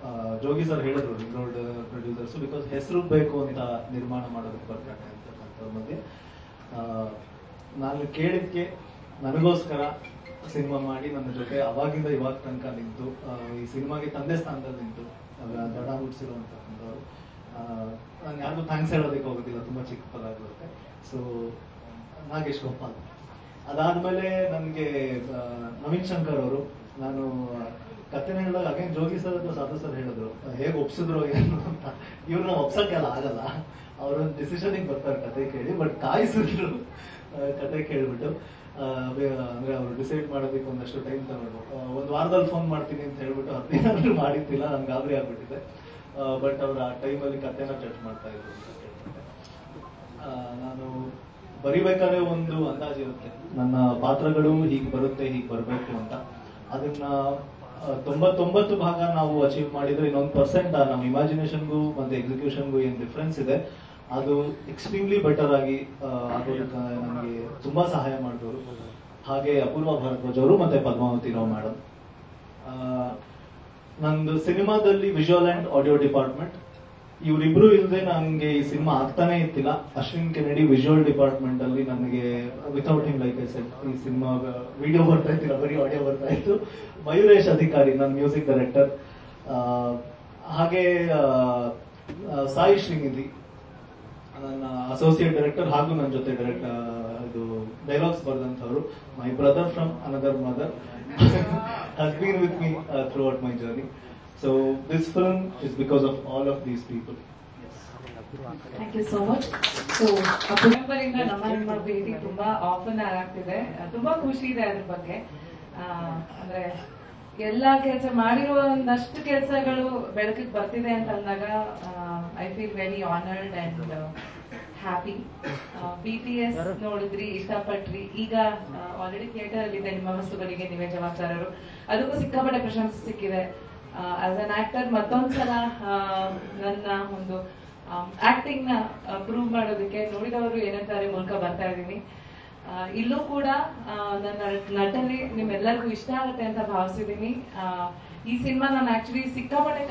D: ಜೋಗಿ ಸರ್ ಹೇಳಿದ್ರು, ರಿಂಗ್ ರೋಡ್ ಪ್ರೊಡ್ಯೂಸರ್ಸ್, ಬಿಕಾಸ್ ಹೆಸರು ಬೇಕು ಅಂತ ನಿರ್ಮಾಣ ಮಾಡೋದಕ್ಕೆ ಬರ್ತಾರೆ ಅಂತಕ್ಕಂಥವ್ರ ಮಧ್ಯೆ ನಾನು ಕೇಳಿದ್ಕೆ ನನಗೋಸ್ಕರ ಸಿನಿಮಾ ಮಾಡಿ ನನ್ನ ಜೊತೆ ಅವಾಗಿಂದ ಇವಾಗ ತನಕ ನಿಂತು ಈ ಸಿನಿಮಾಗೆ ತಂದೆ ಸ್ಥಾನದಲ್ಲಿ ನಿಂತು ದಡ ಮುಟ್ಸಿರುವಂತಕ್ಕಂಥವ್ರು. ನಾನು ಯಾರಿಗೂ ಥ್ಯಾಂಕ್ಸ್ ಹೇಳೋದಕ್ಕೆ ಹೋಗೋದಿಲ್ಲ, ತುಂಬಾ ಚಿಕ್ಕ ಪದ ಆಗಿರುತ್ತೆ. ಸೊ ನಾಗೇಶ್ ಗೋಪಾಲ್. ಅದಾದ್ಮೇಲೆ ನನಗೆ ನವೀನ್ ಶಂಕರ್ ಅವರು. ನಾನು ಕಥೆನ ಹೇಳಿದಾಗ ಅಗೇನ್ ಜೋಗಿ ಸರ್ ಅಥವಾ ಸಾಧು ಸರ್ ಹೇಳಿದ್ರು, ಹೇಗೆ ಒಪ್ಸಿದ್ರು ಏನು ಅಂತ. ಇವ್ರನ್ನ ಒಪ್ಸಕ್ಕೆಲ್ಲ ಆಗಲ್ಲ, ಅವ್ರೊಂದು ಡಿಸಿಷನಿಗೆ ಬರ್ತಾರೆ ಕತೆ ಕೇಳಿ, ಬಟ್ ಕಾಯಿಸಿದ್ರು ಕತೆ ಕೇಳ್ಬಿಟ್ಟು. ಅಂದ್ರೆ ಅವ್ರು ಡಿಸೈಡ್ ಮಾಡೋದಕ್ಕೆ ಒಂದಷ್ಟು ಟೈಮ್ ತಗೊಂಡು, ಒಂದು ವಾರದಲ್ಲಿ ಫೋನ್ ಮಾಡ್ತೀನಿ ಅಂತ ಹೇಳ್ಬಿಟ್ಟು 15 ದಿನ ಮಾಡಿದ್ದಿಲ್ಲ, ನನ್ಗೆ ಗಾಬರಿ ಆಗ್ಬಿಟ್ಟಿದೆ. ಬಟ್ ಅವ್ರು ಆ ಟೈಮಲ್ಲಿ ಕಥೆನ ಟಚ್ ಮಾಡ್ತಾ ಇದ್ರು ಅಂತ ಕೇಳ್ಬಿಟ್ಟೆ. ನಾನು ಬರಿಬೇಕಾದ್ರೆ ಒಂದು ಅಂದಾಜು ಇರುತ್ತೆ, ನನ್ನ ಪಾತ್ರಗಳು ಹೀಗೆ ಬರುತ್ತೆ, ಹೀಗೆ ಬರಬೇಕು ಅಂತ. ಅದನ್ನ 99 ಭಾಗ ನಾವು ಅಚೀವ್ ಮಾಡಿದ್ರೆ ಇನ್ನೊಂದು % ನಮ್ಮ ಇಮ್ಯಾಜಿನೇಷನ್ಗೂ ಮತ್ತೆ ಎಕ್ಸಿಕ್ಯೂಷನ್ಗೂ ಏನ್ ಡಿಫ್ರೆನ್ಸ್ ಇದೆ ಅದು ಎಕ್ಸ್ಟ್ರೀಮ್ಲಿ ಬೆಟರ್ ಆಗಿ ಆಗೋದಕ್ಕೆ ನನಗೆ ತುಂಬಾ ಸಹಾಯ ಮಾಡಿದವರು. ಹಾಗೆ ಅಪೂರ್ವ ಭಾರದ್ವಾಜ್ ಅವರು ಮತ್ತೆ ಪದ್ಮಾವತಿ ರಾವ್ ಮೇಡಮ್. ನಂದು ಸಿನಿಮಾದಲ್ಲಿ ವಿಜುವಲ್ ಅಂಡ್ ಆಡಿಯೋ ಡಿಪಾರ್ಟ್ಮೆಂಟ್, ಇವರಿಬ್ರು ಇಲ್ಲದೆ ನನಗೆ ಈ ಸಿನಿಮಾ ಆಗ್ತಾನೆ ಇತ್ತಿಲ್ಲ. ಅಶ್ವಿನ್ ಕೆನಡಿ ವಿಜುವಲ್ ಡಿಪಾರ್ಟ್ಮೆಂಟ್ ಅಲ್ಲಿ ನನಗೆ without him like I said ಈ ಸಿನಿಮಾ ವಿಡಿಯೋ ಬರ್ತಾ ಇತ್ತಿಲ್ಲ, ಬರೀ ಆಡಿಯೋ ಬರ್ತಾ ಇತ್ತು. ಮಯೂರೇಶ್ ಅಧಿಕಾರಿ ನನ್ನ ಮ್ಯೂಸಿಕ್ ಡೈರೆಕ್ಟರ್. ಹಾಗೆ ಸಾಯಿ ಶ್ರೀನಿಧಿ ನನ್ನ ಅಸೋಸಿಯೇಟ್ ಡೈರೆಕ್ಟರ್ ಹಾಗೂ ನನ್ನ ಜೊತೆ ಇದು ಡೈಲಾಗ್ಸ್ ಬರೆದಂಥವ್ರು. My brother from another mother has been with me throughout my journey. So this film is because of all of these people.
B: Thank you so much. So ಅಪೂರ್ವರಿಂದ ನಮ್ಮ ಭೇಟಿ ತುಂಬಾ ಆಫನ್ ಆಗ್ತಿದೆ, ತುಂಬಾ ಖುಷಿ ಇದೆ ಅದ್ರ ಬಗ್ಗೆ. ಅಂದ್ರೆ ಎಲ್ಲಾ ಕೆಲಸ ಮಾಡಿರುವ ಒಂದಷ್ಟು ಕೆಲಸಗಳು ಬೆಳಕಿಗೆ ಬರ್ತಿದೆ ಅಂತ ಅಂದಾಗ I feel very honoured and happy. BTS ನೋಡಿದ್ರಿ, ಇಷ್ಟಪಟ್ರಿ, ಈಗ ಆಲ್ರೆಡಿ ಥಿಯೇಟರ್ ಅಲ್ಲಿ ಇದೆ. ನಿಮ್ಮ ವಸ್ತುಗಳಿಗೆ ನೀವೇ ಜವಾಬ್ದಾರರು, ಅದಕ್ಕೂ ಸಿಕ್ಕಾಪಟ್ಟೆ ಪ್ರಶಂಸೆ ಸಿಕ್ಕಿದೆ. ಆಸ್ ಅನ್ ಆಕ್ಟರ್ ಮತ್ತೊಂದ್ಸಲ ನನ್ನ ಒಂದು ಆಕ್ಟಿಂಗ್ ನ ಪ್ರೂವ್ ಮಾಡೋದಕ್ಕೆ ನೋಡಿದವರು ಏನಂತಾರೆ ಮೂಲಕ ಬರ್ತಾ ಇದ್ದೀನಿ. ಇಲ್ಲೂ ಕೂಡ ನನ್ನ ನಟನೆ ನಿಮ್ಮೆಲ್ಲರಿಗೂ ಇಷ್ಟ ಆಗುತ್ತೆ ಅಂತ ಭಾವಿಸಿದೀನಿ. ಈ ಸಿನಿಮಾ ನಾನು ಆಕ್ಚುಲಿ ಸಿಕ್ಕಾಪಟ್ಟೆ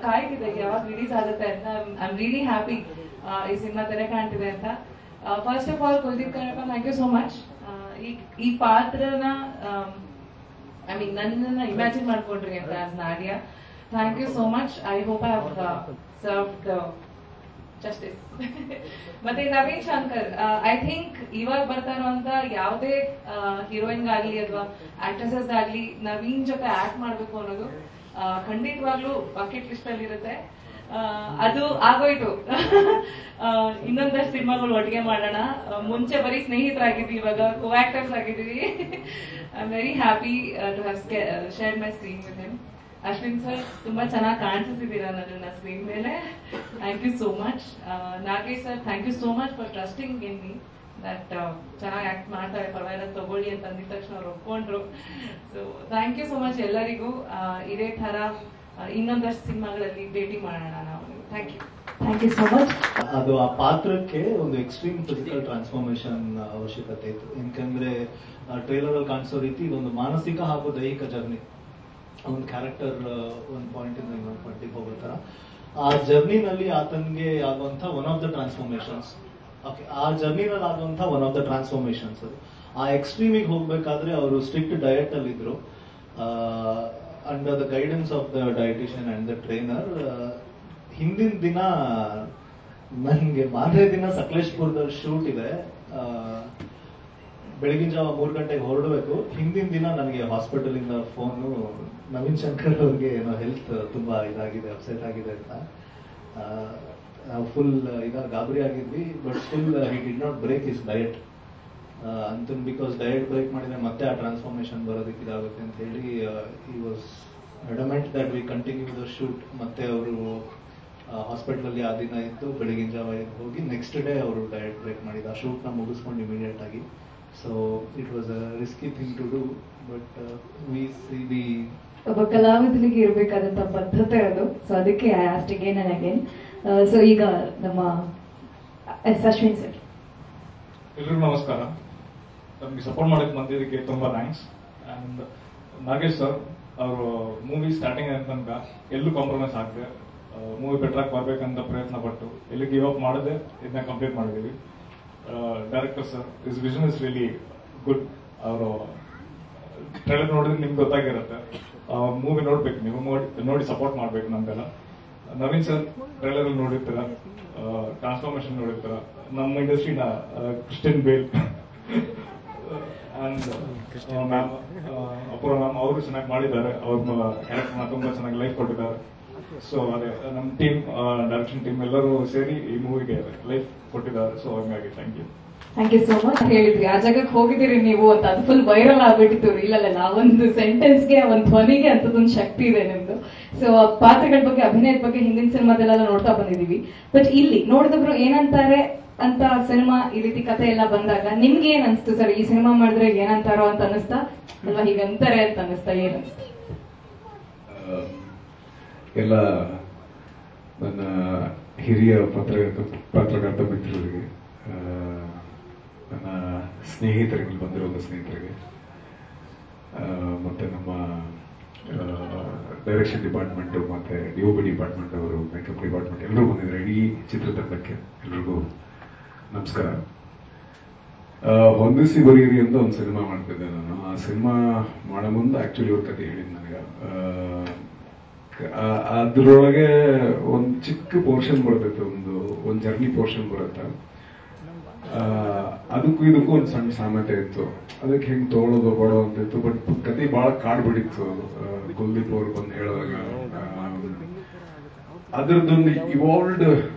B: ಕಾಯ್ತಿದೆ ಯಾವಾಗ ರಿಲೀಸ್ ಆಗುತ್ತೆ ಅಂತ. ಐ ಆಮ್ ರಿಯಲಿ ಹ್ಯಾಪಿ ಈ ಸಿನಿಮಾ ತೆರೆ ಕಾಣ್ತಿದೆ ಅಂತ. First of all Kuldeep Karappa, thank you so much. ಈ ಪಾತ್ರನ ಐ ಮೀನ್ ನನ್ನನ್ನ ಇಮ್ಯಾಜಿನ್ ಮಾಡ್ಕೊಂಡ್ರಿ ಅಂತ as Nadiya. Thank you so much. I hope I have served justice. ಮತ್ತೆ ನವೀನ್ ಶಂಕರ್, ಐ ಥಿಂಕ್ ಇವಾಗ ಬರ್ತಾ ಇರುವಂತ ಯಾವುದೇ ಹೀರೋಯಿನ್ ಆಗ್ಲಿ ಅಥವಾ ಆಕ್ಟ್ರೆಸಸ್ ಆಗ್ಲಿ ನವೀನ್ ಜೊತೆ ಆಕ್ಟ್ ಮಾಡ್ಬೇಕು ಅನ್ನೋದು ಖಂಡಿತವಾಗ್ಲೂ ಬಕೆಟ್ ಲಿಸ್ಟ್ ಅಲ್ಲಿ ಇರುತ್ತೆ. ಅದು ಆಗೋಯ್ತು. ಇನ್ನೊಂದಷ್ಟು ಸಿನಿಮಾಗಳು ಒಟ್ಟಿಗೆ ಮಾಡೋಣ. ಮುಂಚೆ ಬರೀ ಸ್ನೇಹಿತರಾಗಿದ್ವಿ, ಇವಾಗ ಕೋ ಆಕ್ಟರ್ಸ್ ಆಗಿದ್ದೀವಿ. I am very happy to have share my screen with him. Ashwin sir, ತುಂಬಾ ಚೆನ್ನಾಗಿ ಕಾಣಿಸಿದ್ದೀರಾ ನನ್ನನ್ನ ಸ್ಕ್ರೀನ್ ಮೇಲೆ. Thank you so much. Nagesh sir, thank you so much for trusting in me that ಚೆನ್ನಾಗಿ ಆಕ್ಟ್ ಮಾಡ್ತಾರೆ, ಪರವಾಗಿಲ್ಲ ತಗೊಳ್ಳಿ ಅಂತ ಅಂದಿದ ತಕ್ಷಣ ಅವ್ರು ಒಪ್ಕೊಂಡ್ರು. So thank you so much ಎಲ್ಲರಿಗೂ. ಇದೇ ತರ ಇನ್ನೊಂದಷ್ಟು ಸಿನಿಮಾಗಳಲ್ಲಿ ಭೇಟಿ ಮಾಡೋಣ ನಾವು. Thank you.
E: Thank you so much.
D: ಅದು ಆ ಪಾತ್ರಕ್ಕೆ ಒಂದು ಎಕ್ಸ್ಟ್ರೀಮ್ ಫಿಸಿಕಲ್ ಟ್ರಾನ್ಸ್ಫಾರ್ಮೇಶನ್ ಅವಶ್ಯಕತೆ ಇತ್ತು. ಯಾಕಂದ್ರೆ ಟ್ರೈಲರ್ ಅಲ್ಲಿ ಕಾಣಿಸೋ ರೀತಿ ಇದೊಂದು ಮಾನಸಿಕ ಹಾಗೂ ದೈಹಿಕ ಜರ್ನಿ. ಒಂದು ಕ್ಯಾರೆಕ್ಟರ್ ಒಂದು ಪಾಯಿಂಟ್ ಇಂದ ಇನ್ನೊಂದು ಪಾಯಿಂಟಿಗೆ ಹೋಗೋ ತರ ಆ ಜರ್ನಿನಲ್ಲಿ ಆತನಿಗೆ ಆಗುವಂತ ಒನ್ ಆಫ್ ದ ಟ್ರಾನ್ಸ್ಫಾರ್ಮೇಶನ್ಸ್. ಓಕೆ, ಆ ಜರ್ನಿನಲ್ಲಿ ಆಗುವಂತ ಒನ್ ಆಫ್ ದ ಟ್ರಾನ್ಸ್ಫಾರ್ಮೇಶನ್ಸ್ ಅದು. ಆ ಎಕ್ಸ್ಟ್ರೀಮಿಗೆ ಹೋಗ್ಬೇಕಾದ್ರೆ ಅವರು ಸ್ಟ್ರಿಕ್ಟ್ ಡಯಟ್ ಅಲ್ಲಿ ಇದ್ರು. Under the guidance of the dietitian and the trainer. ಹಿಂದಿನ ದಿನ ನನಗೆ ಮಾರನೇ ದಿನ ಸಕಲೇಶ್ಪುರದಲ್ಲಿ ಶೂಟ್ ಇದೆ. ಬೆಳಗಿನ ಜಾವ 3 ಗಂಟೆಗೆ ಹೊರಡಬೇಕು. ಹಿಂದಿನ ದಿನ ನನಗೆ ಹಾಸ್ಪಿಟಲ್ ಇಂದ ಫೋನು, ನವೀನ್ ಶಂಕರ್ ಅವ್ರಿಗೆ ಏನೋ ಹೆಲ್ತ್ ತುಂಬಾ ಇದಾಗಿದೆ, ಅಪ್ಸೆಟ್ ಆಗಿದೆ ಅಂತ. ನಾವು ಫುಲ್ ಗಾಬರಿ ಆಗಿದ್ವಿ. But still he did not break his diet ಅಂತ. ಬಿಕಾಸ್ ಡಯಟ್ ಬ್ರೇಕ್ ಮಾಡಿದ್ರೆ ಮತ್ತೆ ಆ ಟ್ರಾನ್ಸ್ಫಾರ್ಮೇಶನ್ ಬರೋದಕ್ಕೆ ಇದಾಗುತ್ತೆ ಅಂತ ಹೇಳಿ he was adamant that we continue the shoot. ಮತ್ತೆ ಅವರು ಹಾಸ್ಪಿಟಲ್ ಅಲ್ಲಿ ಆ ದಿನ ಇದ್ದು ಬೆಳಗಿನ ಜಾವ ಹೋಗಿ ನೆಕ್ಸ್ಟ್ ಡೇ ಅವರು ಡಯಟ್ ಬ್ರೇಕ್ ಮಾಡಿದ. ಆ ಶೂಟ್ ನ ಮುಗಿಸ್ಕೊಂಡು ಇಮಿಡಿಯೇಟ್ ಆಗಿ. So it was a risky thing to do. But we see the
E: ಒಬ್ಬ ಕಲಾವಿದನಿಗೆ ಇರಬೇಕಾದಂತ ಬದ್ಧತೆ ಅದು. ಸೊ ಅದಕ್ಕೆ I asked again and again. So ಈಗ ನಮ್ಮ ಅಶ್ವಿನ್ ಸರ್.
F: ಎಲ್ರಿಗೂ ನಮಸ್ಕಾರ. ನಮ್ಗೆ ಸಪೋರ್ಟ್ ಮಾಡಕ್ಕೆ ಬಂದಿದ್ದಕ್ಕೆ ತುಂಬಾ ಥ್ಯಾಂಕ್ಸ್. ಅಂಡ್ ನಾಗೇಶ್ ಸರ್ ಅವರು ಮೂವಿ ಸ್ಟಾರ್ಟಿಂಗ್ ತನಕ ಎಲ್ಲೂ ಕಾಂಪ್ರಮೈಸ್ ಆಗದೆ ಮೂವಿ ಬೆಟರ್ ಬರ್ಬೇಕಂತ ಪ್ರಯತ್ನ ಪಟ್ಟು ಎಲ್ಲಿ ಗಿವ್ ಅಪ್ ಮಾಡದೆ ಇದನ್ನ ಕಂಪ್ಲೀಟ್ ಮಾಡಿದೀವಿ. Director sir, is vision is really good. ಅವರು ಟ್ರೈಲರ್ ನೋಡಿದ್ರೆ ನಿಮ್ಗೆ ಗೊತ್ತಾಗಿರುತ್ತೆ. ಮೂವಿ ನೋಡ್ಬೇಕು, ನೀವು ನೋಡಿ ಸಪೋರ್ಟ್ ಮಾಡ್ಬೇಕು ನಮ್ಗೆಲ್ಲ. ನವೀನ್ ಸರ್ ಟ್ರೈಲರ್ ಅಲ್ಲಿ ನೋಡಿರ್ತೀರ, ಟ್ರಾನ್ಸ್ಫಾರ್ಮೇಶನ್ ನೋಡಿರ್ತೀರ. ನಮ್ಮ ಇಂಡಸ್ಟ್ರಿನ Christian Bale and ma'am Apoorva ma'am ಅವರು ಚೆನ್ನಾಗಿ ಮಾಡಿದ್ದಾರೆ. ಅವ್ರ ಕ್ಯಾರೆಕ್ಟರ್ನ ತುಂಬಾ ಚೆನ್ನಾಗಿ ಲೈಫ್ ಕೊಟ್ಟಿದ್ದಾರೆ. ಸೊ ಅದೇ ನಮ್ಮ ಟೀಮ್, ಡೈರೆಕ್ಷನ್ ಟೀಮ್ ಎಲ್ಲರೂ ಸೇರಿ ಈ ಮೂವಿಗೆ ಲೈಫ್ ಕೊಟ್ಟಿದ್ದಾರೆ. ಸೊ ಹಂಗಾಗಿ thank you.
E: Thank you so much. ಹೇಳಿದ್ರಿ ಆ ಜಾಗಕ್ಕೆ ಹೋಗಿದ್ದೀರಿ ನೀವು ಅಂತ, ಅದು ಫುಲ್ ವೈರಲ್ ಆಗ್ಬಿಟ್ಟಿತ್ತು. ಇಲ್ಲಲ್ಲ, ಒಂದು ಸೆಂಟೆನ್ಸ್ಗೆ, ಒಂದು ಧ್ವನಿಗೆ ಅಂತದೊಂದು ಶಕ್ತಿ ಇದೆ ನಿಮ್ದು. ಸೊ ಪಾತ್ರಗಳ ಬಗ್ಗೆ, ಅಭಿನಯದ ಬಗ್ಗೆ ಹಿಂದಿನ ಸಿನಿಮಾದಲ್ಲೆಲ್ಲ ನೋಡ್ತಾ ಬಂದಿದೀವಿ. ಬಟ್ ಇಲ್ಲಿ ನೋಡಿದವರು ಏನಂತಾರೆ ಅಂತ ಸಿನಿಮಾ ಈ ರೀತಿ ಕಥೆ ಎಲ್ಲ ಬಂದಾಗ ನಿಮ್ಗೆ ಏನ್ ಅನ್ಸ್ತು ಸರ್? ಈ ಸಿನಿಮಾ ಮಾಡಿದ್ರೆ ಏನಂತಾರೋ ಅಂತ ಅನಿಸ್ತಾ, ಅಲ್ವಾ ಹೀಗಂತಾರೆ ಅಂತ ಅನಿಸ್ತಾ? ಏನ್ ಅನಿಸ್ತು?
G: ಎಲ್ಲ ನನ್ನ ಹಿರಿಯ ಪತ್ರಕರ್ತ ಮಿತ್ರರಿಗೆ, ನನ್ನ ಸ್ನೇಹಿತರಿಗೆ, ಬಂದಿರೋ ಸ್ನೇಹಿತರಿಗೆ, ಮತ್ತೆ ನಮ್ಮ ಡೈರೆಕ್ಷನ್ ಡಿಪಾರ್ಟ್ಮೆಂಟ್ ಮತ್ತೆ ಡಿಒಪಿ ಡಿಪಾರ್ಟ್ಮೆಂಟ್ ಅವರು, ಮೇಕಪ್ ಡಿಪಾರ್ಟ್ಮೆಂಟ್ ಎಲ್ಲರೂ ಬಂದಿದ್ದಾರೆ. ಇಡೀ ಚಿತ್ರತಂಡಕ್ಕೆ ಎಲ್ರಿಗೂ ನಮಸ್ಕಾರ. ಹೊಂದಿಸಿ ಬರೀರಿ ಅಂತ ಒಂದು ಸಿನಿಮಾ ಮಾಡ್ತಿದ್ದೆ ನಾನು. ಆ ಸಿನಿಮಾ ಮಾಡೋ ಮುಂದೆ ಆಕ್ಚುಲಿ ಅವ್ರ ಕತೆ ಹೇಳಿದ್ ನನಗೆ. ಅದ್ರೊಳಗೆ ಒಂದು ಚಿಕ್ಕ ಪೋರ್ಷನ್ ಬರ್ತೈತೆ, ಒಂದು ಜರ್ನಿ ಪೋರ್ಷನ್ ಬರುತ್ತೆ. ಅದಕ್ಕೂ ಇದಕ್ಕೂ ಒಂದು ಸಣ್ಣ ಸಾಮ್ಯತೆ ಇತ್ತು. ಅದಕ್ಕೆ ಹೆಂಗ್ ತಗೊಳ್ಳೋದು ಬಡೋ ಅಂತಿತ್ತು. ಬಟ್ ಕತೆ ಬಹಳ ಕಾಡ್ಬಿಡಿತ್ತು. ಕುಲ್ದೀಪ್ ಅವ್ರು ಬಂದು ಹೇಳಿದಾಗ ಅದ್ರದ್ದೊಂದು ಇವಾಲ್ವ್ಡ್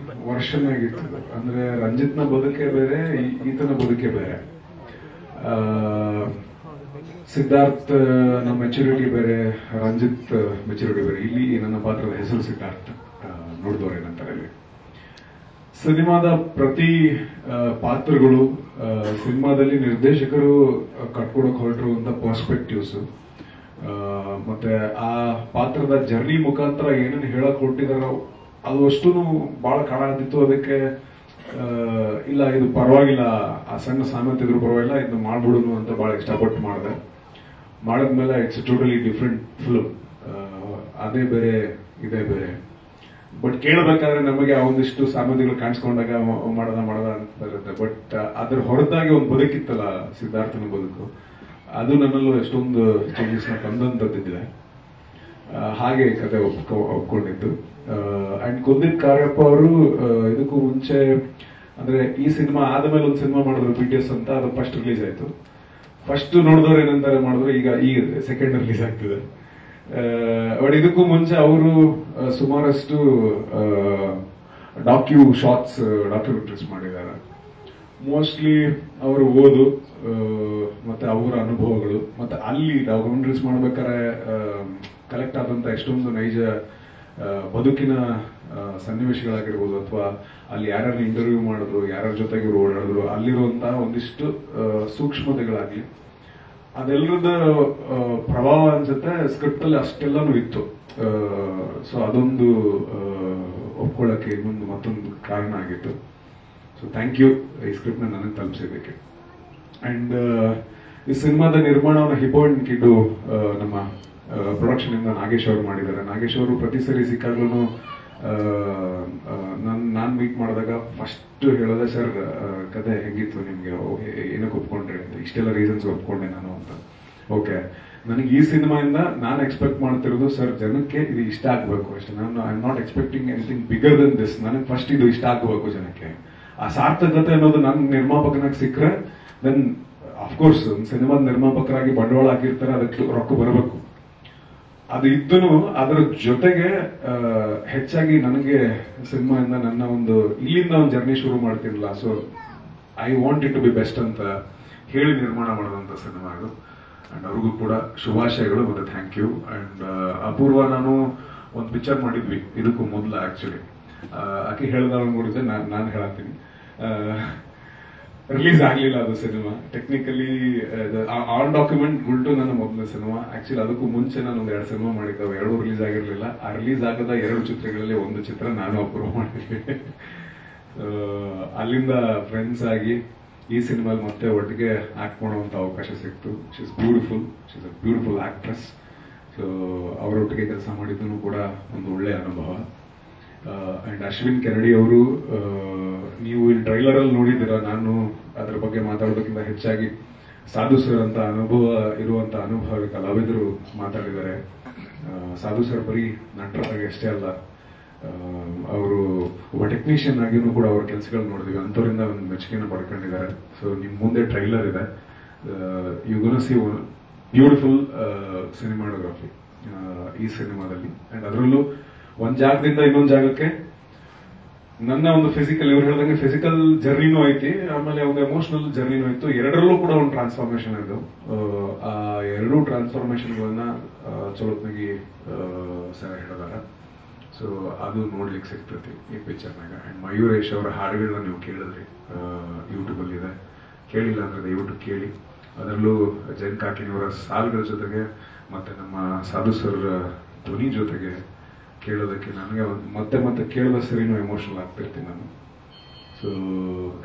G: ವರ್ಷನ್ ಆಗಿತ್ತು. ಅಂದ್ರೆ ರಂಜಿತ್ನ ಬದುಕೆ ಬೇರೆ, ಈತನ ಬದುಕೆ ಬೇರೆ. ಸಿದ್ಧಾರ್ಥ್ ನಮ್ಮ ಮೆಚುರಿಟಿ ಬೇರೆ, ರಂಜಿತ್ ಮೆಚುರಿಟಿ ಬೇರೆ. ಇಲ್ಲಿ ನನ್ನ ಪಾತ್ರದ ಹೆಸರು ಸಿದ್ಧಾರ್ಥ್. ನೋಡಿದವ್ರೇನಂತಾರೆ ಇಲ್ಲಿ ಸಿನಿಮಾದ ಪ್ರತಿ ಪಾತ್ರಗಳು, ಸಿನಿಮಾದಲ್ಲಿ ನಿರ್ದೇಶಕರು ಕಟ್ಕೊಡಕ್ ಹೊರಟಿರುವಂತ ಪರ್ಸ್ಪೆಕ್ಟಿವ್ಸ್, ಮತ್ತೆ ಆ ಪಾತ್ರದ ಜರ್ನಿ ಮುಖಾಂತರ ಏನೇನು ಹೇಳಕ್ ಹೊರಟಿದಾರೋ ಅದು ಅಷ್ಟು ಬಹಳ ಕಾಣಾದಿತ್ತು. ಅದಕ್ಕೆ ಇಲ್ಲ ಇದು ಪರವಾಗಿಲ್ಲ, ಆ ಸಣ್ಣ ಸಾಮರ್ಥ್ಯ ಇದ್ರು ಪರವಾಗಿಲ್ಲ, ಇದನ್ನ ಮಾಡ್ಬಿಡುನು ಅಂತ ಬಹಳ ಇಷ್ಟಪಟ್ಟು ಮಾಡಿದೆ. ಮಾಡಿದ್ಮೇಲೆ ಇಟ್ಸ್ ಟೋಟಲಿ ಡಿಫ್ರೆಂಟ್ ಫಿಲ್ಮ್. ಅದೇ ಬೇರೆ, ಇದೇ ಬೇರೆ. ಬಟ್ ಕೇಳಬೇಕಾದ್ರೆ ನಮಗೆ ಆ ಒಂದಿಷ್ಟು ಸಾಮರ್ಥ್ಯಗಳು ಕಾಣಿಸ್ಕೊಂಡಾಗ ಮಾಡೋದ ಅಂತ ಇರುತ್ತೆ. ಬಟ್ ಅದ್ರ ಹೊರತಾಗಿ ಒಂದು ಬದುಕಿತ್ತಲ್ಲ ಸಿದ್ಧಾರ್ಥನ ಬದುಕು, ಅದು ನನ್ನಲ್ಲೂ ಎಷ್ಟೊಂದು ಚೇಂಜಸ್ ತಂದಂತದ್ದಿದೆ. ಹಾಗೆ ಕತೆ ಒಪ್ಕೊಂಡಿದ್ದು. ಅಂಡ್ ಕುಲ್ದೀಪ್ ಕಾರ್ಯಪ್ಪ ಅವರು ಇದಕ್ಕೂ ಮುಂಚೆ, ಅಂದ್ರೆ ಈ ಸಿನಿಮಾ ಆದ್ಮೇಲೆ ಒಂದು ಸಿನಿಮಾ ಮಾಡಿದ್ರು BTS ಅಂತ. ಅದು ಫಸ್ಟ್ ರಿಲೀಸ್ ಆಯ್ತು. ಫಸ್ಟ್ ನೋಡಿದವ್ರು ಏನಂತಾರೆ ಮಾಡಿದ್ರು, ಈಗ ಸೆಕೆಂಡ್ ರಿಲೀಸ್ ಆಗ್ತಿದೆ. ಬಟ್ ಇದಕ್ಕೂ ಮುಂಚೆ ಅವರು ಸುಮಾರಷ್ಟು ಡಾಕ್ಯುಮೆಂಟರೀಸ್ ಮಾಡಿದ್ದಾರೆ. ಮೋಸ್ಟ್ಲಿ ಅವರು ಓದು ಮತ್ತೆ ಅವರ ಅನುಭವಗಳು ಮತ್ತೆ ಅಲ್ಲಿ ಡಾಕ್ಯುಮೆಂಟರೀಸ್ ಮಾಡ್ಬೇಕಾದ್ರೆ ಕಲೆಕ್ಟ್ ಆದಂತ ಎಷ್ಟೊಂದು ನೈಜ ಬದುಕಿನ ಸನ್ನಿವೇಶಗಳಾಗಿರ್ಬೋದು, ಅಥವಾ ಅಲ್ಲಿ ಯಾರ್ಯಾರು ಇಂಟರ್ವ್ಯೂ ಮಾಡಿದ್ರು, ಯಾರ್ಯಾರ ಜೊತೆಗೆ ಇವರು ಓಡಾಡಿದ್ರು, ಅಲ್ಲಿರುವಂತಹ ಒಂದಿಷ್ಟು ಸೂಕ್ಷ್ಮತೆಗಳಾಗ್ಲಿ, ಅದೆಲ್ಲರದ ಪ್ರಭಾವ ಅನ್ಸುತ್ತೆ ಸ್ಕ್ರಿಪ್ಟ್ ಅಲ್ಲಿ ಅಷ್ಟೆಲ್ಲಾನು ಇತ್ತು. ಸೊ ಅದೊಂದು ಒಪ್ಕೊಳ್ಳಕ್ಕೆ ಇನ್ನೊಂದು ಮತ್ತೊಂದು ಕಾರಣ ಆಗಿತ್ತು. ಸೊ ಥ್ಯಾಂಕ್ ಯು ಈ ಸ್ಕ್ರಿಪ್ಟ್ ನ ನನಗೆ ತಲುಪಿಸಿದ್ದಕ್ಕೆ. ಅಂಡ್ ಈ ಸಿನಿಮಾದ ನಿರ್ಮಾಣವನ್ನು ಹಿಬೋ ಅಂಡ್ ಕಿಡ್ಡು ನಮ್ಮ ಪ್ರೊಡಕ್ಷನ್ ಇಂದ ನಾಗೇಶ್ ಅವರು ಮಾಡಿದ್ದಾರೆ. ನಾಗೇಶ್ ಅವರು ಪ್ರತಿ ಸರಿ ಸಿಕ್ಕಾಗ್ಲೂ ನಾನ್ ಮೀಟ್ ಮಾಡಿದಾಗ ಫಸ್ಟ್ ಹೇಳೋದೆ, ಸರ್ ಕತೆ ಹೆಂಗಿತ್ತು ನಿಮ್ಗೆ, ಏನಕ್ಕೆ ಒಪ್ಕೊಂಡ್ರಿ ಅಂತ. ಇಷ್ಟೆಲ್ಲ ರೀಸನ್ಸ್ ಒಪ್ಕೊಂಡೆ ನಾನು ಅಂತ. ಓಕೆ, ನನಗೆ ಈ ಸಿನಿಮಾಯಿಂದ ನಾನು ಎಕ್ಸ್ಪೆಕ್ಟ್ ಮಾಡ್ತಿರೋದು, ಸರ್ ಜನಕ್ಕೆ ಇದು ಇಷ್ಟ ಆಗ್ಬೇಕು ಅಷ್ಟೇ. ನಾನು I am not expecting anything bigger than this. ನನಗೆ ಫಸ್ಟ್ ಇದು ಇಷ್ಟ ಆಗಬೇಕು ಜನಕ್ಕೆ. ಆ ಸಾರ್ಥಕತೆ ಅನ್ನೋದು ನನ್ನ ನಿರ್ಮಾಪಕನಾಗಿ ಸಿಕ್ಕರೆ ದೆನ್ ಅಫ್ಕೋರ್ಸ್ ಸಿನಿಮಾದ ನಿರ್ಮಾಪಕರಾಗಿ ಬಂಡವಾಳ ಹಾಕಿರ್ತಾರೆ, ಅದಕ್ಕೆ ರೊಕ್ಕ ಬರಬೇಕು. ಅದು ಇದ್ದನು ಅದರ ಜೊತೆಗೆ ಹೆಚ್ಚಾಗಿ ನನಗೆ ಸಿನಿಮಾಯಿಂದ ನನ್ನ ಒಂದು ಇಲ್ಲಿಂದ ಒಂದು ಜರ್ನಿ ಶುರು ಮಾಡ್ತಿರಲಿಲ್ಲ. So I want it to be best ಅಂತ ಹೇಳಿ ನಿರ್ಮಾಣ ಮಾಡಿದಂತ ಸಿನಿಮಾ ಇದು. ಅಂಡ್ ಅವ್ರಿಗೂ ಕೂಡ ಶುಭಾಶಯಗಳು ಮತ್ತೆ ಥ್ಯಾಂಕ್ ಯು. ಅಂಡ್ ಅಪೂರ್ವ ನಾನು ಒಂದು ಪಿಕ್ಚರ್ ಮಾಡಿದ್ವಿ ಇದಕ್ಕೂ ಮೊದಲ. ಆಕ್ಚುಲಿ ಆಕೆ ಹೇಳಿದ ನೋಡಿದ್ರೆ ನಾನು ಹೇಳತ್ತೀನಿ, ರಿಲೀಸ್ ಆಗ್ಲಿಲ್ಲ ಅದು cinema. Technically on document Gultoo ನನ್ನ ಮೊದಲ ಸಿನಿಮಾ. ಆಕ್ಚುಲಿ ಅದಕ್ಕೂ ಮುಂಚೆ ನಾನು ಒಂದು 2 ಸಿನಿಮಾ ಮಾಡಿದ್ದಾವೆ, 2 ರಿಲೀಸ್ ಆಗಿರ್ಲಿಲ್ಲ. ಆ ರಿಲೀಸ್ ಆಗದ 2 ಚಿತ್ರಗಳಲ್ಲಿ ಒಂದು ಚಿತ್ರ ನಾನು ಅಪೂರ್ವ ಮಾಡಿದ್ವಿ. ಅಲ್ಲಿಂದ ಫ್ರೆಂಡ್ಸ್ ಆಗಿ ಈ ಸಿನಿಮಾಲ್ ಮತ್ತೆ ಒಟ್ಟಿಗೆ ಆಕ್ಟ್ ಮಾಡುವಂತ ಅವಕಾಶ ಸಿಕ್ತು. She is beautiful, she is a beautiful actress. So ಅವರೊಟ್ಟಿಗೆ ಕೆಲಸ ಮಾಡಿದ್ದು ಕೂಡ ಒಂದು ಒಳ್ಳೆಯ ಅನುಭವ. ಅಂಡ್ ಅಶ್ವಿನ್ ಕೆರಡಿ ಅವರು, ನೀವು ಇಲ್ಲಿ ಟ್ರೈಲರ್ ಅಲ್ಲಿ ನೋಡಿದ್ದೀರಾ. ನಾನು ಅದರ ಬಗ್ಗೆ ಮಾತಾಡೋದಕ್ಕಿಂತ ಹೆಚ್ಚಾಗಿ ಸಾಧು ಸರ್ ಅಂತ ಇರುವಂತ ಅನುಭವಿ ಕಲಾವಿದರು ಮಾತಾಡಿದ್ದಾರೆ. ಸಾಧು ಸರ್ ಬರೀ ನಟರಾಗಿ ಅಷ್ಟೇ ಅಲ್ಲ, ಅವರು ಒಬ್ಬ ಟೆಕ್ನಿಷಿಯನ್ ಆಗಿನೂ ಕೂಡ ಅವ್ರ ಕೆಲಸಗಳು ನೋಡಿದ್ವಿ. ಅಂತವರಿಂದ ಒಂದು ಮೆಚ್ಚುಗೆಯನ್ನು ಪಡ್ಕೊಂಡಿದ್ದಾರೆ. ಸೊ ನಿಮ್ ಮುಂದೆ ಟ್ರೈಲರ್ ಇದೆ, you gonna see beautiful cinematography ಈ ಸಿನಿಮಾದಲ್ಲಿ. ಅಂಡ್ ಅದರಲ್ಲೂ ಒಂದ್ ಜಾಗದಿಂದ ಇನ್ನೊಂದು ಜಾಗಕ್ಕೆ ನನ್ನ ಒಂದು ಫಿಸಿಕಲ್, ಇವ್ರು ಹೇಳ್ದಂಗೆ ಫಿಸಿಕಲ್ ಜರ್ನಿನೂ ಐತಿ, ಆಮೇಲೆ ಒಂದು ಎಮೋಷನಲ್ ಜರ್ನಿನೂ ಇತ್ತು. ಎರಡರಲ್ಲೂ ಕೂಡ ಒಂದು ಟ್ರಾನ್ಸ್ಫಾರ್ಮೇಶನ್ ಇದು. ಆ 2 ಟ್ರಾನ್ಸ್ಫಾರ್ಮೇಶನ್ಗಳನ್ನ ಚೊಲೋತ್ನಾಗಿ ಸರ್ ಹೇಳಿದಾರೆ. ಸೊ ಅದು ನೋಡ್ಲಿಕ್ಕೆ ಸಿಗ್ತೈತಿ ಈ ಪಿಕ್ಚರ್ನಾಗ. ಅಂಡ್ ಮಯೂರೇಶ್ ಅವರ ಹಾಡುಗಳನ್ನ ನೀವು ಕೇಳಿದ್ರಿ, ಯೂಟ್ಯೂಬ್ ಅಲ್ಲಿ ಇದೆ. ಕೇಳಿಲ್ಲ ಅಂದ್ರೆ ದಯವಿಟ್ಟು ಕೇಳಿ. ಅದರಲ್ಲೂ ಜೈನ್ ಕಾಕಿಣಿಯವರ ಸಾಲುಗಳ ಜೊತೆಗೆ ಮತ್ತೆ ನಮ್ಮ ಸಾಧು ಸರ್ ಧ್ವನಿ ಜೊತೆಗೆ ಕೇಳೋದಕ್ಕೆ ನನಗೆ ಮತ್ತೆ ಮತ್ತೆ ಕೇಳಿದ ಸರಿನೂ ಎಮೋಷನಲ್ ಆಗ್ತಿರ್ತೀನಿ ನಾನು. ಸೊ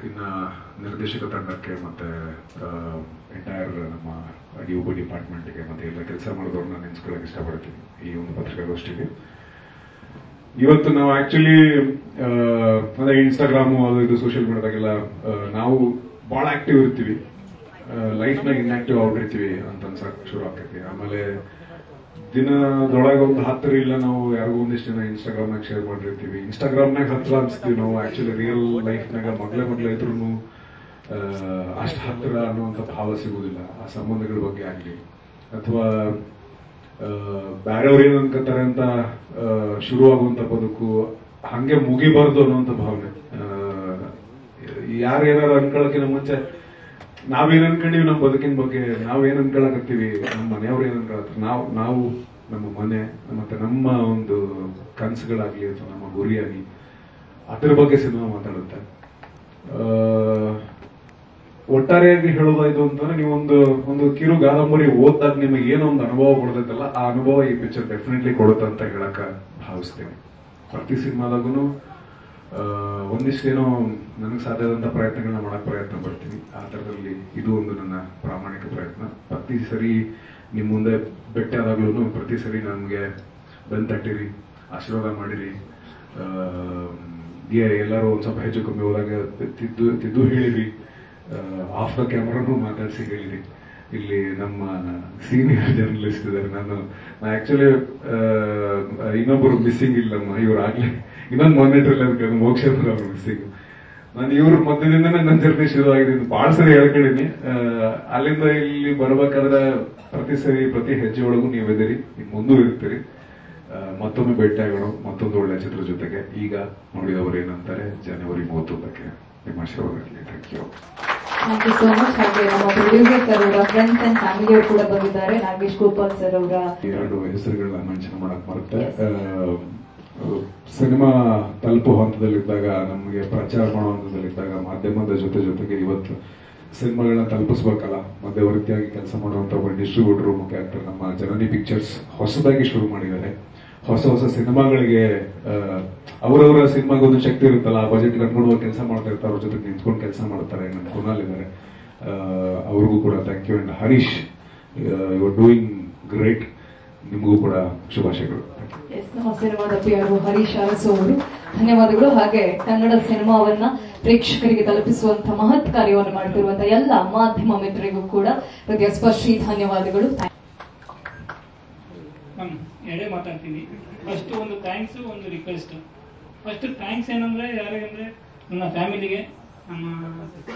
G: ಇನ್ನ ನಿರ್ದೇಶಕ ತಂಡಕ್ಕೆ ಮತ್ತೆ ಎಂಟೈರ್ ನಮ್ಮ ಡಿಒ ಡಿಪಾರ್ಟ್ಮೆಂಟ್ಗೆ ಮತ್ತೆ ಎಲ್ಲ ಕೆಲಸ ಮಾಡಿದವ್ರನ್ನ ನೆನೆಸ್ಕೊಳ್ಳೋಕೆ ಇಷ್ಟಪಡ್ತೀನಿ ಈ ಒಂದು ಪತ್ರಿಕಾಗೋಷ್ಠಿಗೆ. ಇವತ್ತು ನಾವು ಆಕ್ಚುಲಿ ಅಂದ್ರೆ ಇನ್ಸ್ಟಾಗ್ರಾಮು ಅದು ಇದು ಸೋಷಿಯಲ್ ಮೀಡಿಯಾದಾಗೆಲ್ಲ ನಾವು ಬಹಳ ಆಕ್ಟಿವ್ ಇರ್ತೀವಿ, ಲೈಫ್ನಾಗ ಇನ್ಆಕ್ಟಿವ್ ಆಗಿರ್ತೀವಿ ಅಂತ ಅನ್ಸಕ್ ಶುರು ಆಕೈತಿ. ಆಮೇಲೆ ದಿನದೊಳಗೆ ಒಂದು 10 ಇಲ್ಲ ನಾವು ಯಾರಿಗೂ ಒಂದಿಷ್ಟು ಜನ ಇನ್ಸ್ಟಾಗ್ರಾಮ್ನಾಗ ಶೇರ್ ಮಾಡಿರ್ತೀವಿ. ಇನ್ಸ್ಟಾಗ್ರಾಮ್ನಾಗ ಹತ್ರ ಅನ್ಸ್ತೀವಿ ನಾವು, ಆಕ್ಚುಲಿ ರಿಯಲ್ ಲೈಫ್ನಾಗ ಮೊದಲೇ ಇದ್ರೂ ಅಷ್ಟು ಹತ್ತಿರ ಅನ್ನುವಂಥ ಭಾವ ಸಿಗುವುದಿಲ್ಲ. ಆ ಸಂಬಂಧಗಳ ಬಗ್ಗೆ ಆಗ್ಲಿ ಅಥವಾ ಬೇರೆಯವ್ರು ಏನ್ ಅನ್ಕೋತಾರೆ ಅಂತ ಶುರುವಾಗುವಂತ ಬದುಕು ಹಂಗೆ ಮುಗಿಬಾರ್ದು ಅನ್ನುವಂಥ ಭಾವನೆ. ಯಾರೇನಾರು ಅನ್ಕೊಳ್ಳೋಕ್ಕಿಂತ ಮುಂಚೆ ನಾವೇನ್ ಅನ್ಕೊಂಡಿವಿ ನಮ್ಮ ಬದುಕಿನ ಬಗ್ಗೆ, ನಾವೇನ್ ಅನ್ಕೊಳಕತ್ತೀವಿ, ನಮ್ಮ ಮನೆಯವ್ರು ಏನ್ ಅನ್ಕೊಳತ್ತಾರೆ, ನಾವು ನಮ್ಮ ಮನೆ ಮತ್ತೆ ನಮ್ಮ ಒಂದು ಕನಸುಗಳಾಗ್ಲಿ ಅಥವಾ ನಮ್ಮ ಗುರಿಯಾಗ್ಲಿ ಅದ್ರ ಬಗ್ಗೆ ಸಿನಿಮಾ ಮಾತಾಡುತ್ತೆ. ಒಟ್ಟಾರೆಯಾಗಿ ಹೇಳೋದಾಯ್ತು ಅಂತಂದ್ರೆ ನೀವು ಒಂದು ಕಿರು ಕಾದಂಬರಿ ಓದಿದಾಗ ನಿಮಗೆ ಏನೋ ಒಂದು ಅನುಭವ ಕೊಡ್ತೈತಲ್ಲ, ಆ ಅನುಭವ ಈ ಪಿಕ್ಚರ್ ಡೆಫಿನೆಟ್ಲಿ ಕೊಡುತ್ತೆ ಅಂತ ಹೇಳಕ ಭಾವಿಸ್ತೇನೆ. ಪ್ರತಿ ಸಿನಿಮಾದಾಗೂ ಒಂದಿಷ್ಟೇನೋ ನನಗೆ ಸಾಧ್ಯವಾದಂಥ ಪ್ರಯತ್ನಗಳನ್ನ ಮಾಡಕ್ ಪ್ರಯತ್ನ ಪಡ್ತೀನಿ. ಆ ಥರದಲ್ಲಿ ಇದು ಒಂದು ನನ್ನ ಪ್ರಾಮಾಣಿಕ ಪ್ರಯತ್ನ. ಪ್ರತಿ ಸರಿ ನಿಮ್ಮ ಮುಂದೆ ಭೇಟಿ ಆದಾಗ್ಲೂ ಪ್ರತಿ ಸರಿ ನಮಗೆ ಬೆನ್ ತಟ್ಟಿರಿ, ಆಶೀರ್ವಾದ ಮಾಡಿರಿ, ಎಲ್ಲರೂ ಒಂದ್ ಸ್ವಲ್ಪ ಹೆಚ್ಚು ಕಮ್ಮಿ ಹೋದಾಗ ತಿದ್ದು ಹೇಳಿರಿ, ಆಫ್ ದ ಕ್ಯಾಮರಾನು ಮಾತಾಡಿಸಿ ಹೇಳಿರಿ. ಇಲ್ಲಿ ನಮ್ಮ ಸೀನಿಯರ್ ಜರ್ನಲಿಸ್ಟ್ ಇದ್ದಾರೆ, ನಾನು ಆಕ್ಚುಲಿ ಇನ್ನೊಬ್ಬರು ಮಿಸ್ಸಿಂಗ್ ಇಲ್ಲ ನಮ್ಮ ಇವ್ರು ಆಗ್ಲೇ ಇನ್ನೊಂದು ಮಾನಿಟರ್ ಮೋಕ್ಷೇಂದ್ರ ಅವರು ಮಿಸ್ಸಿಂಗ್. ನಾನು ಇವ್ರ ಮಧ್ಯದಿಂದನೇ ನನ್ನ ಜರ್ನಿ ಶುರು ಆಗಿದೆ, ಬಹಳ ಸರಿ ಹೇಳ್ಕೊಂಡಿನಿ. ಅಲ್ಲಿಂದ ಇಲ್ಲಿ ಬರ್ಬೇಕಾದ್ರೆ ಪ್ರತಿ ಸರಿ ಪ್ರತಿ ಹೆಜ್ಜೆ ಒಳಗೂ ನೀವೆದಿರಿ, ಇನ್ನು ಮುಂದೂ ಇರ್ತೀರಿ. ಮತ್ತೊಮ್ಮೆ ಭೇಟಿಯಾಗೋಣ ಮತ್ತೊಂದು ಒಳ್ಳೆ ಚಿತ್ರ ಜೊತೆಗೆ. ಈಗ ನೋಡಿದವರು ಏನಂತಾರೆ ಜನವರಿ 31ಕ್ಕೆ ನಿಮ್ಮ ಆಶೀರ್ವಾದ ಇರಲಿ. Thank you.
E: Thank you so much. ಹಾಗೆ ನಮ್ಮ ಪ್ರೊಡ್ಯೂಸರ್ ಸರ್ ಅವರ ಫ್ರೆಂಡ್ಸ್ ಅಂಡ್ ಫ್ಯಾಮಿಲಿ ಅವರು ಕೂಡ ಬಂದಿದ್ದಾರೆ. ನಾಗೇಶ್ ಗೋಪಾಲ್ ಸರ್ ಅವರ
G: 2 ಹೆಸರುಗಳನ್ನ ಮೆನ್ಷನ್ ಮಾಡಕ್ ಮರುತ್ತೆ. ಸಿನಿಮಾ ತಲುಪುವ ಹಂತದಲ್ಲಿದ್ದಾಗ, ನಮಗೆ ಪ್ರಚಾರ ಮಾಡೋ ಹಂತದಲ್ಲಿದ್ದಾಗ, ಮಾಧ್ಯಮದ ಜೊತೆಗೆ ಇವತ್ತು ಸಿನಿಮಾಗಳನ್ನ ತಲುಪಿಸ್ಬೇಕಲ್ಲ, ಮಧ್ಯವರ್ತಿಯಾಗಿ ಕೆಲಸ ಮಾಡುವಂತ ಒಬ್ಬ ಡಿಸ್ಟ್ರಿಬ್ಯೂಟರ್ ಮುಖ್ಯ ಆಗ್ತಾರೆ. ನಮ್ಮ ಜನನಿ ಪಿಕ್ಚರ್ಸ್ ಹೊಸದಾಗಿ ಶುರು ಮಾಡಿದ್ದಾರೆ. ಹೊಸ ಸಿನಿಮಾಗಳಿಗೆ ಅವರವರ ಸಿನಿಮಾಗೆ ಒಂದು ಶಕ್ತಿ ಇರುತ್ತಲ್ಲ, ಆ ಬಜೆಟ್ ಕಟ್ಕೊಂಡು ಕೆಲಸ ಮಾಡ್ತಾ ಇರ್ತಾರೆ, ಅವ್ರ ಜೊತೆ ನಿಂತ್ಕೊಂಡು ಕೆಲಸ ಮಾಡ್ತಾರೆ. ನನ್ನ ಕುನಾಲಿದ್ದಾರೆ, ಅವ್ರಿಗೂ ಕೂಡ thank you. And Harish, you are doing great. ನಿಮಗೂ ಕೂಡ ಶುಭಾಶಯಗಳು.
E: ನಮ್ಮ ಸಿನಿಮಾದ PR ಹರೀಶ್ ಅರಸು ಅವರು ಧನ್ಯವಾದಗಳು. ಹಾಗೆ ಕನ್ನಡ ಸಿನಿಮಾವನ್ನ ಪ್ರೇಕ್ಷಕರಿಗೆ ತಲುಪಿಸುವಂತಹ ಮಹತ್ ಕಾರ್ಯವನ್ನು ಮಾಡ್ತಿರುವಂತಹ ಎಲ್ಲ ಮಾಧ್ಯಮ ಮಿತ್ರರಿಗೂ ಕೂಡ ಹೃದಯಸ್ಪರ್ಶಿ ಧನ್ಯವಾದಗಳು.
A: ಎರಡೇ ಮಾತಾಡ್ತೀನಿ. ಫಸ್ಟ್ ಒಂದು ಥ್ಯಾಂಕ್ಸ್, ಒಂದು ರಿಕ್ವೆಸ್ಟ್. ಫಸ್ಟ್ ಥ್ಯಾಂಕ್ಸ್ ಏನಂದ್ರೆ ಯಾರಿಗಂದ್ರೆ ನನ್ನ ಫ್ಯಾಮಿಲಿಗೆ, ನಮ್ಮ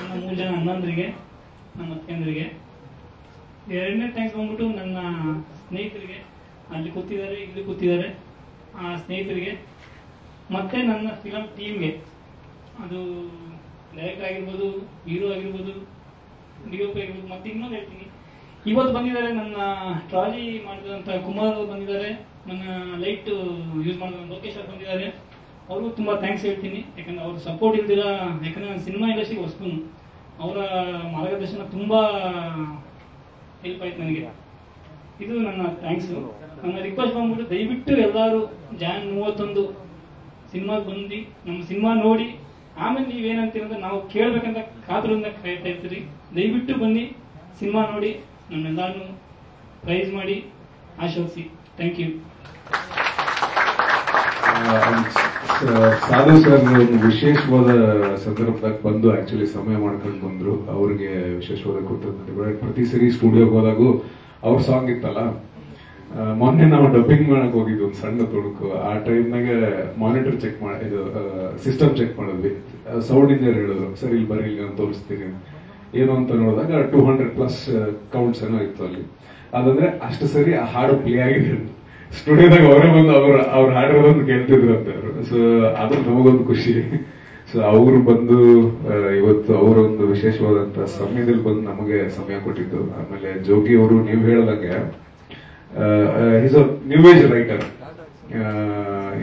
A: 3 ಜನ ಅಣ್ಣಂದ್ರಿಗೆ, ನಮ್ಮ ಅತ್ತೆಂದ್ರಿಗೆ. ಎರಡನೇ ಥ್ಯಾಂಕ್ಸ್ ಬಂದ್ಬಿಟ್ಟು ನನ್ನ ಸ್ನೇಹಿತರಿಗೆ, ಅಲ್ಲಿ ಕೂತಿದ್ದಾರೆ ಇಲ್ಲಿ ಕೂತಿದ್ದಾರೆ, ಆ ಸ್ನೇಹಿತರಿಗೆ. ಮತ್ತೆ ನನ್ನ ಫಿಲಮ್ ಟೀಮ್ಗೆ, ಅದು ಡೈರೆಕ್ಟರ್ ಆಗಿರ್ಬೋದು, ಹೀರೋ ಆಗಿರ್ಬೋದು, DOP ಆಗಿರ್ಬೋದು. ಮತ್ತೆ ಇನ್ನೊಂದು ಹೇಳ್ತೀನಿ, ಇವತ್ತು ಬಂದಿದ್ದಾರೆ ನನ್ನ ಟ್ರಾಲಿ ಮಾಡಿದಂಥ ಕುಮಾರ್ ಅವರು ಬಂದಿದ್ದಾರೆ, ನನ್ನ ಲೈಟ್ ಯೂಸ್ ಮಾಡಿದ ಲೋಕೇಶ್ ಅವರು ಬಂದಿದ್ದಾರೆ. ಅವ್ರಿಗೂ ತುಂಬ ಥ್ಯಾಂಕ್ಸ್ ಹೇಳ್ತೀನಿ. ಯಾಕಂದ್ರೆ ಅವ್ರ ಸಪೋರ್ಟ್ ಇಲ್ದಿರ, ಯಾಕಂದ್ರೆ ನಾನು ಸಿನಿಮಾ ಇಂಡಸ್ಟ್ರಿಗೆ ಹೊಸಬನು, ಅವರ ಮಾರ್ಗದರ್ಶನ ತುಂಬ ಹೆಲ್ಪ್ ಆಯ್ತು ನನಗೆ. ಇದು ನನ್ನ ಥ್ಯಾಂಕ್ಸ್. ನನ್ನ ರಿಕ್ವೆಸ್ಟ್ ಬಂದ್ಬಿಟ್ಟು ದಯವಿಟ್ಟು ಎಲ್ಲರೂ ಜಾನ್ 31 ಸಿನಿಮಾಗೆ ಬಂದು ನಮ್ಮ ಸಿನಿಮಾ ನೋಡಿ ಆಮೇಲೆ ನೀವೇನಂತೀರಂದ್ರೆ ನಾವು ಕೇಳಬೇಕಂತ ಕಾತುರದಿಂದ ಕಾಯ್ತಾ ಇರ್ತೀರಿ. ದಯವಿಟ್ಟು ಬನ್ನಿ, ಸಿನಿಮಾ ನೋಡಿ, ನಮ್ಮೆಲ್ಲರೂ ಪ್ರೈಸ್ ಮಾಡಿ ಆಶೀರ್ವದಿಸಿ. Thank you.
G: ಸಾಧು ಸರ್ ಒಂದು ವಿಶೇಷವಾದ ಸಂದರ್ಭದಾಗ ಬಂದು ಆಕ್ಚುಲಿ ಸಮಯ ಮಾಡ್ಕೊಂಡು ಬಂದ್ರು. ಅವ್ರಿಗೆ ವಿಶೇಷವಾದ ಕೃತಜ್ಞತೆ. ಪ್ರತಿ ಸರಿ ಸ್ಟುಡಿಯೋಗೆ ಹೋದಾಗೂ ಅವ್ರ ಸಾಂಗ್ ಇತ್ತಲ್ಲ, ಮೊನ್ನೆ ನಾವು ಡಬ್ಬಿಂಗ್ ಮಾಡಕ್ ಹೋಗಿದ್ವಿ ಒಂದು ಸಣ್ಣ ತುಣುಕು. ಆ ಟೈಮ್ನಾಗ ಮಾನಿಟರ್ ಚೆಕ್ ಮಾಡಿ, ಇದು ಸಿಸ್ಟಮ್ ಚೆಕ್ ಮಾಡಿದ್ವಿ. ಸೌಂಡ್ ಇಂಜಿನಿಯರ್ ಹೇಳಿದ್ರು, ಸರ್ ಇಲ್ಲಿ ಬರ್ರಿ, ಇಲ್ಲಿ ನಾನು ತೋರಿಸ್ತೀನಿ ಏನು ಅಂತ ನೋಡಿದಾಗ 200+ ಕೌಂಟ್ಸ್ ಏನೋ ಇತ್ತು ಅಲ್ಲಿ. ಅದಂದ್ರೆ ಅಷ್ಟು ಸರಿ ಆ ಹಾಡು ಪ್ಲೇ ಆಗಿದೆ. ಸ್ಟುಡಿಯೋದಾಗ ಅವರೇ ಬಂದು ಅವ್ರ ಹಾಡಿರೋದನ್ನು ಕೇಳ್ತಿದ್ರು ಅಂತ. ಸೊ ಅದು ನಮಗೊಂದು ಖುಷಿ. ಸೊ ಅವರು ಬಂದು ಇವತ್ತು ಅವರೊಂದು ವಿಶೇಷವಾದಂತ ಸಮಯದಲ್ಲಿ ಬಂದು ನಮಗೆ ಸಮಯ ಕೊಟ್ಟಿದ್ದು. ಆಮೇಲೆ ಜೋಗಿ ಅವರು, ನೀವು ಹೇಳಿದಂಗೆ is a new age writer.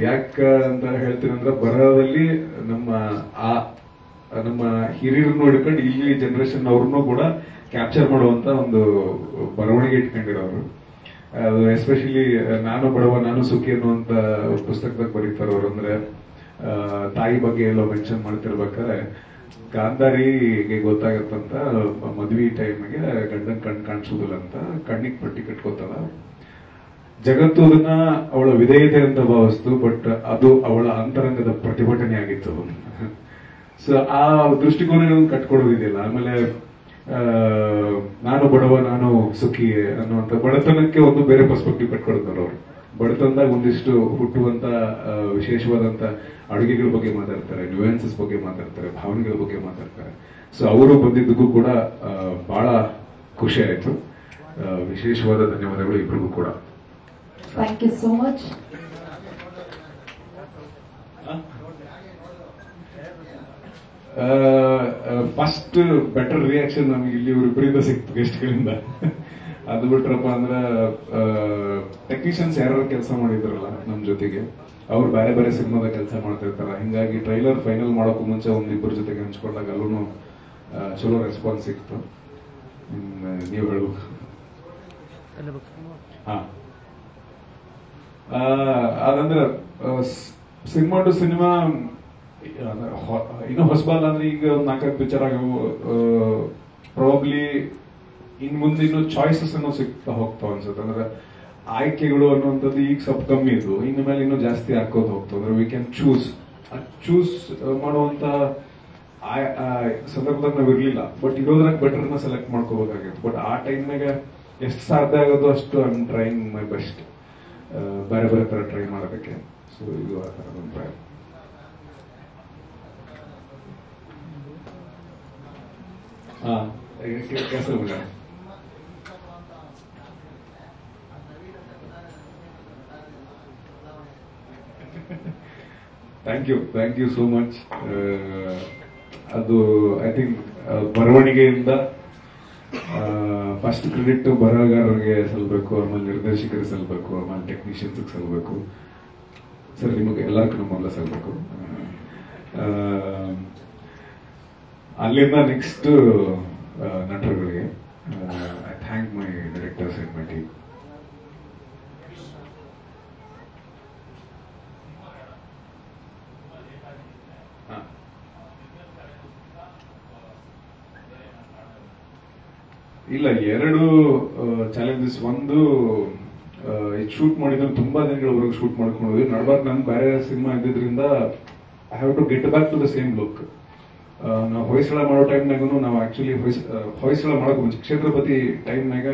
G: ಯಾಕ ಅಂತ ಹೇಳ್ತೀನಿ ಅಂದ್ರೆ, ಬರಹದಲ್ಲಿ ನಮ್ಮ ಹಿರಿಯರನ್ನು ಹಿಡ್ಕೊಂಡು ಇಲ್ಲಿ ಜನರೇಷನ್ ಅವ್ರನ್ನೂ ಕೂಡ ಕ್ಯಾಪ್ಚರ್ ಮಾಡುವಂತ ಒಂದು ಬರವಣಿಗೆ ಇಟ್ಕೊಂಡಿರೋರು. ಅದು ಎಸ್ಪೆಷಲಿ ನಾನು ಬಡವ ನಾನು ಸುಖಿ ಅನ್ನುವಂತ ಪುಸ್ತಕದಾಗ ಬರೀತಾರ ಅವ್ರು. ಅಂದ್ರೆ ತಾಯಿ ಬಗ್ಗೆ ಎಲ್ಲೋ ಮೆನ್ಷನ್ ಮಾಡ್ತಿರ್ಬೇಕಾದ್ರೆ, ಗಾಂಧಾರಿಗೆ ಗೊತ್ತಾಗತ್ತಂತ ಮದ್ವಿ ಟೈಮ್ಗೆ ಗಂಡನ್ ಕಾಣಿಸೋದಿಲ್ಲ ಅಂತ ಕಣ್ಣಿಗೆ ಪಟ್ಟಿ ಕಟ್ಕೋತಾಳ. ಜಗತ್ತು ಅದನ್ನ ಅವಳ ವಿಧೇಯತೆ ಅಂತ ಭಾವಿಸ್ತು, ಬಟ್ ಅದು ಅವಳ ಅಂತರಂಗದ ಪ್ರತಿಭಟನೆ ಆಗಿತ್ತು. ಸೊ ಆ ದೃಷ್ಟಿಕೋನಗಳನ್ನು ಕಟ್ಕೊಡೋದಿದೆಯಲ್ಲ. ಆಮೇಲೆ ನಾನು ಬಡವ ನಾನು ಸುಖಿ ಅನ್ನುವಂತ ಬಡತನಕ್ಕೆ ಒಂದು ಬೇರೆ ಪರ್ಸ್ಪೆಕ್ಟಿವ್ ಕಟ್ಕೊಡ್ತಾರೆ ಅವರು. ಬಡತನದಾಗ ಒಂದಿಷ್ಟು ಹುಟ್ಟುವಂತ ವಿಶೇಷವಾದಂತ ಅಡುಗೆಗಳ ಬಗ್ಗೆ ಮಾತಾಡ್ತಾರೆ, ನ್ಯೂಯನ್ಸಸ್ ಬಗ್ಗೆ ಮಾತಾಡ್ತಾರೆ, ಭಾವನೆಗಳ ಬಗ್ಗೆ ಮಾತಾಡ್ತಾರೆ. ಸೊ ಅವರು ಬಂದಿದ್ದಕ್ಕೂ ಕೂಡ ಬಹಳ ಖುಷಿ ಆಯ್ತು. ವಿಶೇಷವಾದ ಧನ್ಯವಾದಗಳು ಇಬ್ಬರಿಗೂ ಕೂಡ.
E: Thank you so much.
G: First better reaction ನಮಗೆ ಇಲ್ಲಿ ಇವರಿಬ್ಬರಿಂದ ಸಿಕ್ತು ಗೆಸ್ಟ್ಗಳಿಂದ. ಅದು ಬಿಟ್ರಪ್ಪ ಅಂದ್ರೆ ಟೆಕ್ನಿಷಿಯನ್ಸ್ ಯಾರು ಕೆಲಸ ಮಾಡಿದ್ರಲ್ಲ ನಮ್ಮ ಜೊತೆಗೆ, ಅವ್ರು ಬೇರೆ ಬೇರೆ ಸಿನಿಮಾದ ಕೆಲಸ ಮಾಡ್ತಾ ಇರ್ತಾರ. ಹಿಂಗಾಗಿ ಟ್ರೈಲರ್ ಫೈನಲ್ ಮಾಡೋಕ್ಕೂ ಮುಂಚೆ ಒಂದಿಬ್ಬರ ಜೊತೆಗೆ ಹಂಚ್ಕೊಂಡಾಗ ಅಲ್ಲೂ ಚಲೋ ರೆಸ್ಪಾನ್ಸ್ ಸಿಕ್ತು. ನೀವು ಹೇಳ್ಬೇಕು. ಹಾ, ಅದಂದ್ರೆ ಸಿನಿಮಾ ಟು ಸಿನಿಮಾ ಇನ್ನೂ ಹೊಸಬಲ್ಲ ಅಂದ್ರೆ ಈಗ ಒಂದು 4 ಪಿಕ್ಚರ್ ಆಗ್ಯಾವು. ಪ್ರಾಬಬ್ಲಿ ಇನ್ ಮುಂದೆ ಇನ್ನೂ ಚಾಯ್ಸಸ್ ಅನ್ನೋ ಸಿಗ್ತಾ ಹೋಗ್ತಾವ ಅನ್ಸುತ್ತೆ. ಅಂದ್ರೆ ಆಯ್ಕೆಗಳು ಅನ್ನುವಂಥದ್ದು ಈಗ ಸ್ವಲ್ಪ ಕಮ್ಮಿ ಇದ್ವು, ಇನ್ನು ಮೇಲೆ ಇನ್ನೂ ಜಾಸ್ತಿ ಹಾಕೋದು ಹೋಗ್ತಾವ. ಅಂದ್ರೆ ವಿ ಕ್ಯಾನ್ ಚೂಸ್ ಮಾಡುವಂತ ಸಂದರ್ಭದಾಗ ನಾವ್ ಇರ್ಲಿಲ್ಲ. ಬಟ್ ಇರೋದ್ರಾಗ ಬೆಟರ್ನ ಸೆಲೆಕ್ಟ್ ಮಾಡ್ಕೋಬೇಕಾಗಿತ್ತು. ಬಟ್ ಆ ಟೈಮ್ನಾಗ ಎಷ್ಟು ಸಾಧ್ಯ ಆಗೋದು ಅಷ್ಟು I am trying my best, ಬೇರೆ ಬೇರೆ ತರ ಟ್ರೈ ಮಾಡೋದಕ್ಕೆ. ಸೊ ಇದು ಆ ಥರದ ಒಂದು ಪ್ರಯತ್ನ. Thank you so much. ಅದು ಐ ಥಿಂಕ್ ಬರವಣಿಗೆಯಿಂದ ಫಸ್ಟ್ ಕ್ರೆಡಿಟ್ ಬರಹಗಾರರಿಗೆ ಸಲ್ಲಬೇಕು, ಆಮೇಲೆ ನಿರ್ದೇಶಕರಿಗೆ ಸಲ್ಲಬೇಕು, ಆಮೇಲೆ ಟೆಕ್ನಿಷಿಯನ್ಸ್ಗೆ ಸಲ್ಲಬೇಕು. ಸರ್ ನಿಮಗೆ ಎಲ್ಲರಿಗೂ ಮೊದಲ ಸಲ್ಲಬೇಕು. ಅಲ್ಲಿಂದ ನೆಕ್ಸ್ಟ್ ನಟರುಗಳಿಗೆ. I thank my directors and my team. ಇಲ್ಲ, ಎರಡು ಚಾಲೆಂಜಸ್. ಒಂದು ಇದು ಶೂಟ್ ಮಾಡಿದ್ರೆ ತುಂಬಾ ದಿನಗಳವರೆಗೆ ಶೂಟ್ ಮಾಡ್ಕೊಂಡು ನಡ್ಬಾರ್ದು. ನನ್ ಬೇರೆ ಸಿನಿಮಾ ಇದ್ದಿದ್ರಿಂದ I have to get back to the same look. ನಾವು ಹೊಯ್ಸಳ ಮಾಡೋ ಟೈಮ್ನಾಗೂ ನಾವು ಆಕ್ಚುಲಿ ಹೊಯ್ಸಳ ಮಾಡೋಕೆ ಮುಂಚೆ ಕ್ಷೇತ್ರಪತಿ ಟೈಮ್ನಾಗ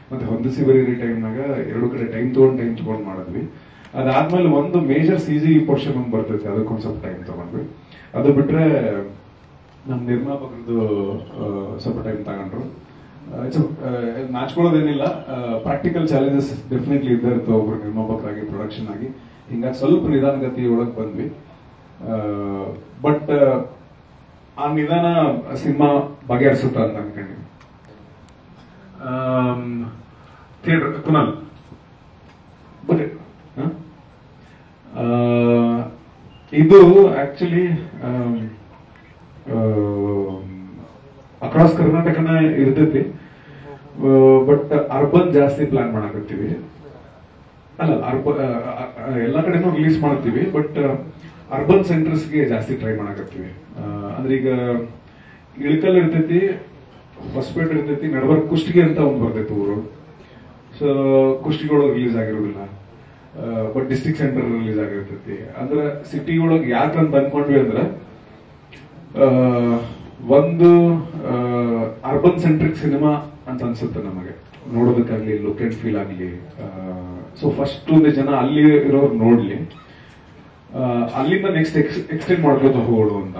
G: ಮತ್ತೆ ಹೊಂದಿಸಿ ಬರೀರಿ ಟೈಮ್ನಾಗ ಎರಡು ಕಡೆ ಟೈಮ್ ತಗೊಂಡು ಮಾಡಿದ್ವಿ. ಅದಾದ್ಮೇಲೆ ಒಂದು ಮೇಜರ್ CG ಪೋರ್ಷನ್ ಒಂದು ಬರ್ತೈತೆ, ಅದಕ್ಕೊಂದು ಸ್ವಲ್ಪ ಟೈಮ್ ತಗೊಂಡ್ವಿ. ಅದು ಬಿಟ್ರೆ ನಮ್ಮ ನಿರ್ಮಾಪಕರದ್ದು ಸ್ವಲ್ಪ ಟೈಮ್ ತಗೊಂಡ್ರು. ನಾಚ್ಕೊಳ್ಳೋದೇನಿಲ್ಲ, ಪ್ರಾಕ್ಟಿಕಲ್ ಚಾಲೆಂಜಸ್ ಡೆಫಿನೆಟ್ಲಿ ಇದ್ದೇ ಇರ್ತವೆ ಒಬ್ರು ನಿರ್ಮಾಪಕರಾಗಿ, ಪ್ರೊಡಕ್ಷನ್ ಆಗಿ. ಹಿಂಗಾಗಿ ಸ್ವಲ್ಪ ನಿಧಾನಗತಿ ಒಳಗೆ ಬಂದ್ವಿ. ಬಟ್ ಆ ನಿಧಾನ ಸಿನಿಮಾ ಬಗೆಹರಿಸುತ್ತ ಅಂತ ಅನ್ಕೊಂಡ್ವಿ. ಥಿಯೇಟರ್ ಕುನಾಲ್ ಬಟ್ ಇದು ಆಕ್ಚುಲಿ ಅಕ್ರಾಸ್ ಕರ್ನಾಟಕನ ಇರ್ತೈತಿ, ಬಟ್ ಅರ್ಬನ್ ಜಾಸ್ತಿ ಪ್ಲಾನ್ ಮಾಡಕತ್ತೀವಿ. ಅಲ್ಲ, ಎಲ್ಲಾ ಕಡೆನೂ ರಿಲೀಸ್ ಮಾಡ್ತೀವಿ, ಬಟ್ ಅರ್ಬನ್ ಸೆಂಟರ್ಸ್ಗೆ ಜಾಸ್ತಿ ಟ್ರೈ ಮಾಡಕತ್ತೀವಿ. ಅಂದ್ರೆ ಈಗ ಇಳಕಲ್ ಇರ್ತೈತಿ, ಹೊಸಪೇಟೆ ಇರ್ತೈತಿ, ನಡಬರ್ ಕುಷ್ಟಗಿ ಅಂತ ಒಂದು ಬರ್ತೈತಿ ಊರು. ಸೊ ಕುಷ್ಟಗಿ ಒಳಗೆ ರಿಲೀಸ್ ಆಗಿರೋದಿಲ್ಲ, ಬಟ್ ಡಿಸ್ಟ್ರಿಕ್ಟ್ ಸೆಂಟರ್ ರಿಲೀಸ್ ಆಗಿರ್ತೈತಿ. ಅಂದ್ರೆ ಸಿಟಿ ಒಳಗೆ ಯಾಕಂತ ಅನ್ಕೊಂಡ್ವಿ ಅಂದ್ರೆ ಒಂದು ಅರ್ಬನ್ ಸೆಂಟ್ರಿಕ್ ಸಿನಿಮಾ ಅಂತ ಅನ್ಸುತ್ತೆ ನಮಗೆ ನೋಡೋದಕ್ಕಾಗ್ಲಿ, ಲುಕ್ ಅಂಡ್ ಫೀಲ್ ಆಗ್ಲಿ. ಸೊ ಫಸ್ಟ್ ಒಂದು ಜನ ಅಲ್ಲಿ ಇರೋರು ನೋಡ್ಲಿ, ಅಲ್ಲಿಂದ ನೆಕ್ಸ್ಟ್ ಎಕ್ಸ್ಟೆಂಡ್ ಮಾಡ್ಕೋತ ಹೋಗೋದು ಅಂತ.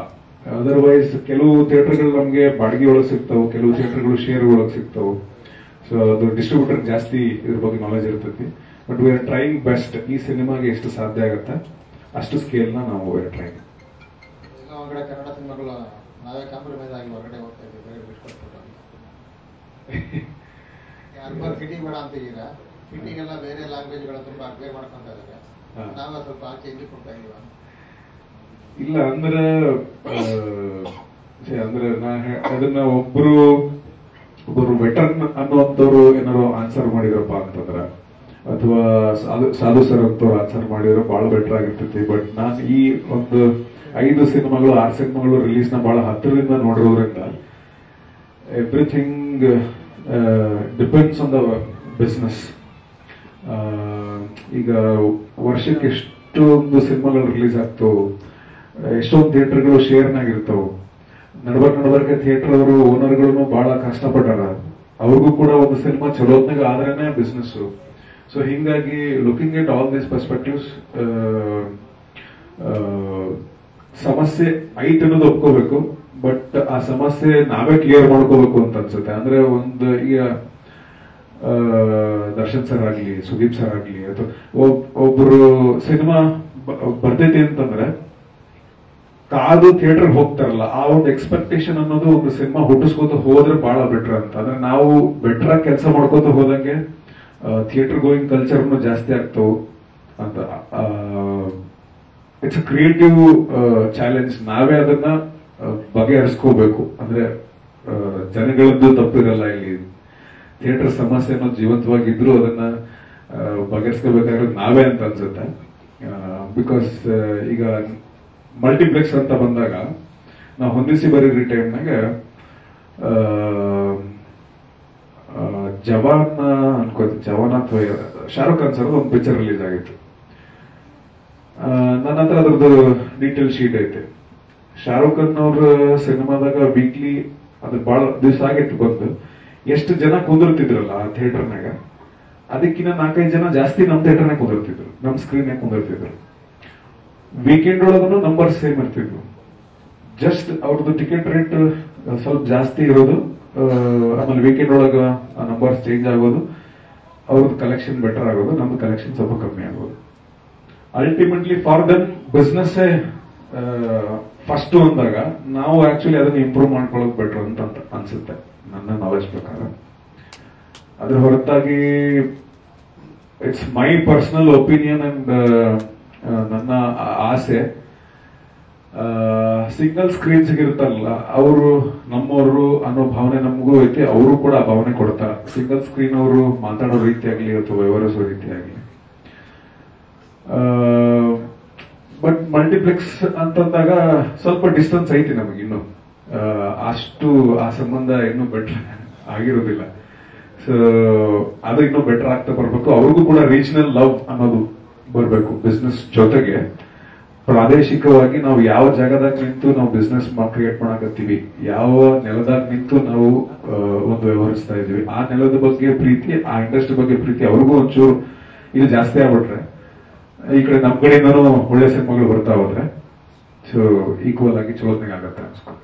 G: ಅದರ್ವೈಸ್ ಕೆಲವು ಥಿಯೇಟರ್ಗಳು ನಮಗೆ ಬಾಡಿಗೆ ಒಳಗೆ ಸಿಗ್ತಾವೆ, ಕೆಲವು ಥಿಯೇಟರ್ಗಳು ಶೇರ್ ಒಳಗೆ ಸಿಗ್ತಾವೆ. ಸೊ ಅದು ಡಿಸ್ಟ್ರಿಬ್ಯೂಟರ್ ಜಾಸ್ತಿ ಇದ್ರ ಬಗ್ಗೆ ನಾಲೆಜ್ ಇರ್ತೈತಿ. But we are trying best. ಈ ಸಿನಿಮಾಗೆ ಎಷ್ಟು ಸಾಧ್ಯ ಆಗುತ್ತೆ ಅಷ್ಟು ಸ್ಕೇಲ್ನ ನಾವು ವಿ ಆರ್ ಟ್ರೈಂಗ್.
H: ಹೊರಗಡೆ ಕನ್ನಡ ಸಿನಿಮಾಗಳು ನಾವೇ ಕಾಂಪ್ರಮೈಸ್ ಆಗಿ ಹೊರಗಡೆ ಹೋಗ್ತಾ ಇದ್ದೀವಿ, ಬೇರೆ ಬಿಟ್ಕೊಟ್ಬಿಟ್ಟು. ಅರ್ಬನ್ ಸಿಟಿ ಬೇಡ ಅಂತೀರಾ? ಸಿಟಿಗೆಲ್ಲ ಬೇರೆ ಲ್ಯಾಂಗ್ವೇಜ್ಗಳು ತುಂಬಾ ಅಪ್ಗ್ರೇಡ್ ಮಾಡ್ಕೊಂತ ಇದ್ದಾರೆ. ನಾವೇ ಸ್ವಲ್ಪ ಚೇಂಜ್ ಕೊಡ್ತಾ ಇದೀವ.
G: ಇಲ್ಲ ಅಂದ್ರೆ ಅದನ್ನ ಒಬ್ರು ವೆಟರ್ನ್ ಅನ್ನುವಂಥವ್ರು ಏನಾರು ಆನ್ಸರ್ ಮಾಡಿದ್ರಪ್ಪ ಅಂತಂದ್ರ, ಅಥವಾ ಸಾಧು ಸರ್ ಅಂತವ್ರು ಆನ್ಸರ್ ಮಾಡಿದ್ರೆ ಬಹಳ ಬೆಟರ್ ಆಗಿರ್ತೈತಿ. ಬಟ್ ನಾನು ಈ ಒಂದು 5 ಸಿನಿಮಾಗಳು 6 ಸಿನಿಮಾಗಳು ರಿಲೀಸ್ ನ ಬಹಳ ಹತ್ತಿರದಿಂದ ನೋಡಿರೋದ್ರಿಂದ everything depends on the business. ಈಗ ವರ್ಷಕ್ಕೆ ಎಷ್ಟೊಂದು ಸಿನಿಮಾಗಳು ರಿಲೀಸ್ ಆಗ್ತಾವ, ಎಷ್ಟೊಂದು ಥಿಯೇಟರ್ಗಳು ಶೇರ್ನಾಗಿರ್ತಾವ. ನಡ್ಬರ್ಕೆ ಥಿಯೇಟರ್ ಅವರು ಓನರ್ಗಳು ಬಹಳ ಕಷ್ಟಪಟ್ಟಾರ. ಅವ್ರಿಗೂ ಕೂಡ ಒಂದು ಸಿನಿಮಾ ಚಲೋತ್ನಾಗ ಆದ್ರೇನೆ ಬಿಸ್ನೆಸ್. ಸೊ ಹಿಂಗಾಗಿ looking at all these perspectives, ಸಮಸ್ಯೆ ಐಟ್ ಅನ್ನೋದು ಒಪ್ಕೋಬೇಕು, ಬಟ್ ಆ ಸಮಸ್ಯೆ ನಾವೇ ಕ್ಲಿಯರ್ ಮಾಡ್ಕೋಬೇಕು ಅಂತ ಅನ್ಸುತ್ತೆ. ಅಂದ್ರೆ ಒಂದು ಈಗ ದರ್ಶನ್ ಸರ್ ಆಗ್ಲಿ, ಸುದೀಪ್ ಸರ್ ಆಗ್ಲಿ, ಅಥವಾ ಒಬ್ರು ಸಿನಿಮಾ ಬರ್ತೈತಿ ಅಂತಂದ್ರೆ ಕಾದು ಥಿಯೇಟರ್ ಹೋಗ್ತಾರಲ್ಲ, ಆ ಒಂದು ಎಕ್ಸ್ಪೆಕ್ಟೇಷನ್ ಅನ್ನೋದು ಒಂದು ಸಿನಿಮಾ ಹುಟ್ಟಿಸ್ಕೋತ ಹೋದ್ರೆ ಬಹಳ ಬೆಟರ್ ಅಂತ. ಅಂದ್ರೆ ನಾವು ಬೆಟರ್ ಆಗಿ ಕೆಲಸ ಮಾಡ್ಕೋತ ಹೋದಂಗೆ ಥಿಯೇಟರ್ ಗೋಯಿಂಗ್ ಕಲ್ಚರ್ನು ಜಾಸ್ತಿ ಆಗ್ತಾವು ಅಂತ. It's a creative challenge. ನಾವೇ ಅದನ್ನ ಬಗೆಹರಿಸ್ಕೋಬೇಕು. ಅಂದ್ರೆ ಜನಗಳದ್ದು ತಪ್ಪಿರಲ್ಲ ಇಲ್ಲಿ. ಥಿಯೇಟರ್ ಸಮಸ್ಯೆ ಅನ್ನೋದು ಜೀವಂತವಾಗಿದ್ರು ಅದನ್ನ ಬಗೆಹರಿಸ್ಕೋಬೇಕಾಗಿರೋದು ನಾವೇ ಅಂತ ಅನ್ಸುತ್ತೆ. ಬಿಕಾಸ್ ಈಗ ಮಲ್ಟಿಪ್ಲೆಕ್ಸ್ ಅಂತ ಬಂದಾಗ ನಾವು ಹೊಂದಿಸಿ ಬರೀ ಟೈಮ್ನಾಗ ಜವಾನ್ ಜವಾನ್ ಅಥವಾ ಶಾರುಖ್ ಖಾನ್ ಸರ್ ಒಂದು ಪಿಕ್ಚರ್ ರಿಲೀಸ್ ಆಗಿತ್ತು. ನನ್ನ ಹತ್ರ ಅದ್ರದ್ದು ಡೀಟೇಲ್ ಶೀಟ್ ಐತೆ. ಶಾರುಖ್ ಖಾನ್ ಅವ್ರ ಸಿನಿಮಾದಾಗ ವೀಕ್ಲಿ ಅದು ಬಹಳ ದಿವಸ ಆಗಿತ್ತು ಬಂದು, ಎಷ್ಟು ಜನ ಕುಂದಿರ್ತಿದ್ರಲ್ಲ ಆ ಥಿಯೇಟರ್ನಾಗ, ಅದಕ್ಕಿಂತ 4-5 ಜನ ಜಾಸ್ತಿ ನಮ್ಮ ಥಿಯೇಟರ್ನಾಗ ಕುಂದಿರ್ತಿದ್ರು, ನಮ್ಮ ಸ್ಕ್ರೀನ್ಯಾಗ ಕುಂದಿರ್ತಿದ್ರು. ವೀಕೆಂಡ್ ಒಳಗೂ ನಂಬರ್ ಸೇಮ್ ಇರ್ತಿದ್ವು. ಜಸ್ಟ್ ಅವ್ರದ್ದು ಟಿಕೆಟ್ ರೇಟ್ ಸ್ವಲ್ಪ ಜಾಸ್ತಿ ಇರೋದು, ಆಮೇಲೆ ವೀಕೆಂಡ್ ಒಳಗ ಆ ನಂಬರ್ಸ್ ಚೇಂಜ್ ಆಗೋದು, ಅವ್ರದ್ದು ಕಲೆಕ್ಷನ್ ಬೆಟರ್ ಆಗೋದು, ನಮ್ದು ಕಲೆಕ್ಷನ್ ಸ್ವಲ್ಪ ಕಮ್ಮಿ ಆಗೋದು. Ultimately for them business first ಅಂದಾಗ ನಾವು ಆಕ್ಚುಲಿ ಅದನ್ನ ಇಂಪ್ರೂವ್ ಮಾಡ್ಕೊಳ್ಳೋದು ಬೆಟರ್ ಅಂತ ಅನ್ಸುತ್ತೆ ನನ್ನ ನಾಲೆಜ್ ಪ್ರಕಾರ. ಅದ್ರ ಹೊರತಾಗಿ it's my personal opinion and ನನ್ನ ಆಸೆ, ಸಿಗ್ನಲ್ ಸ್ಕ್ರೀನ್ಸ್ ಇರುತ್ತಲ್ಲ ಅವರು ನಮ್ಮವರು ಅನ್ನೋ ಭಾವನೆ ನಮಗೂ ಐತಿ, ಅವರು ಕೂಡ ಆ ಭಾವನೆ ಕೊಡ್ತಾರೆ. ಸಿಗ್ನಲ್ ಸ್ಕ್ರೀನ್ ಅವರು ಮಾತಾಡೋ ರೀತಿ ಆಗಲಿ ಅಥವಾ ವ್ಯವಹರಿಸೋ ರೀತಿ ಆಗಲಿ. ಬಟ್ ಮಲ್ಟಿಪ್ಲೆಕ್ಸ್ ಅಂತಂದಾಗ ಸ್ವಲ್ಪ ಡಿಸ್ಟೆನ್ಸ್ ಐತಿ ನಮಗಿನ್ನು, ಅಷ್ಟು ಆ ಸಂಬಂಧ ಇನ್ನೂ ಬೆಟರ್ ಆಗಿರೋದಿಲ್ಲ. ಸೊ ಅದು ಇನ್ನೂ ಬೆಟರ್ ಆಗ್ತಾ ಬರ್ಬೇಕು. ಅವ್ರಿಗೂ ಕೂಡ ರೀಜನಲ್ ಲವ್ ಅನ್ನೋದು ಬರಬೇಕು ಬಿಸ್ನೆಸ್ ಜೊತೆಗೆ. ಪ್ರಾದೇಶಿಕವಾಗಿ ನಾವು ಯಾವ ಜಾಗದಾಗ ನಿಂತು ನಾವು ಬಿಸ್ನೆಸ್ ಕ್ರಿಯೇಟ್ ಮಾಡಕತ್ತೀವಿ, ಯಾವ ನೆಲದಾಗ ನಿಂತು ನಾವು ಒಂದು ವ್ಯವಹರಿಸ್ತಾ ಇದೀವಿ, ಆ ನೆಲದ ಬಗ್ಗೆ ಪ್ರೀತಿ, ಆ ಇಂಡಸ್ಟ್ರಿ ಬಗ್ಗೆ ಪ್ರೀತಿ ಅವ್ರಿಗೂ ಒಂಚೂರು ಇದು ಜಾಸ್ತಿ ಆಗ್ಬಿಟ್ರೆ ಈ ಕಡೆ ನಮ್ ಕಡೆಯಿಂದನೂ ಒಳ್ಳೆ ಸಿನಿಮಾಗಳು ಬರ್ತಾ ಹೋದ್ರೆ ಸೊ ಈಕ್ವಲ್ ಆಗಿ ಚಲೋತ್ನಾಗ ಆಗತ್ತೆ ಅನ್ಸ್ಕೊಂಡು.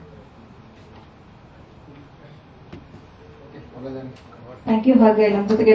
E: Thank you. ಹಾಗೆ ನಮ್ಮ ಜೊತೆಗೆ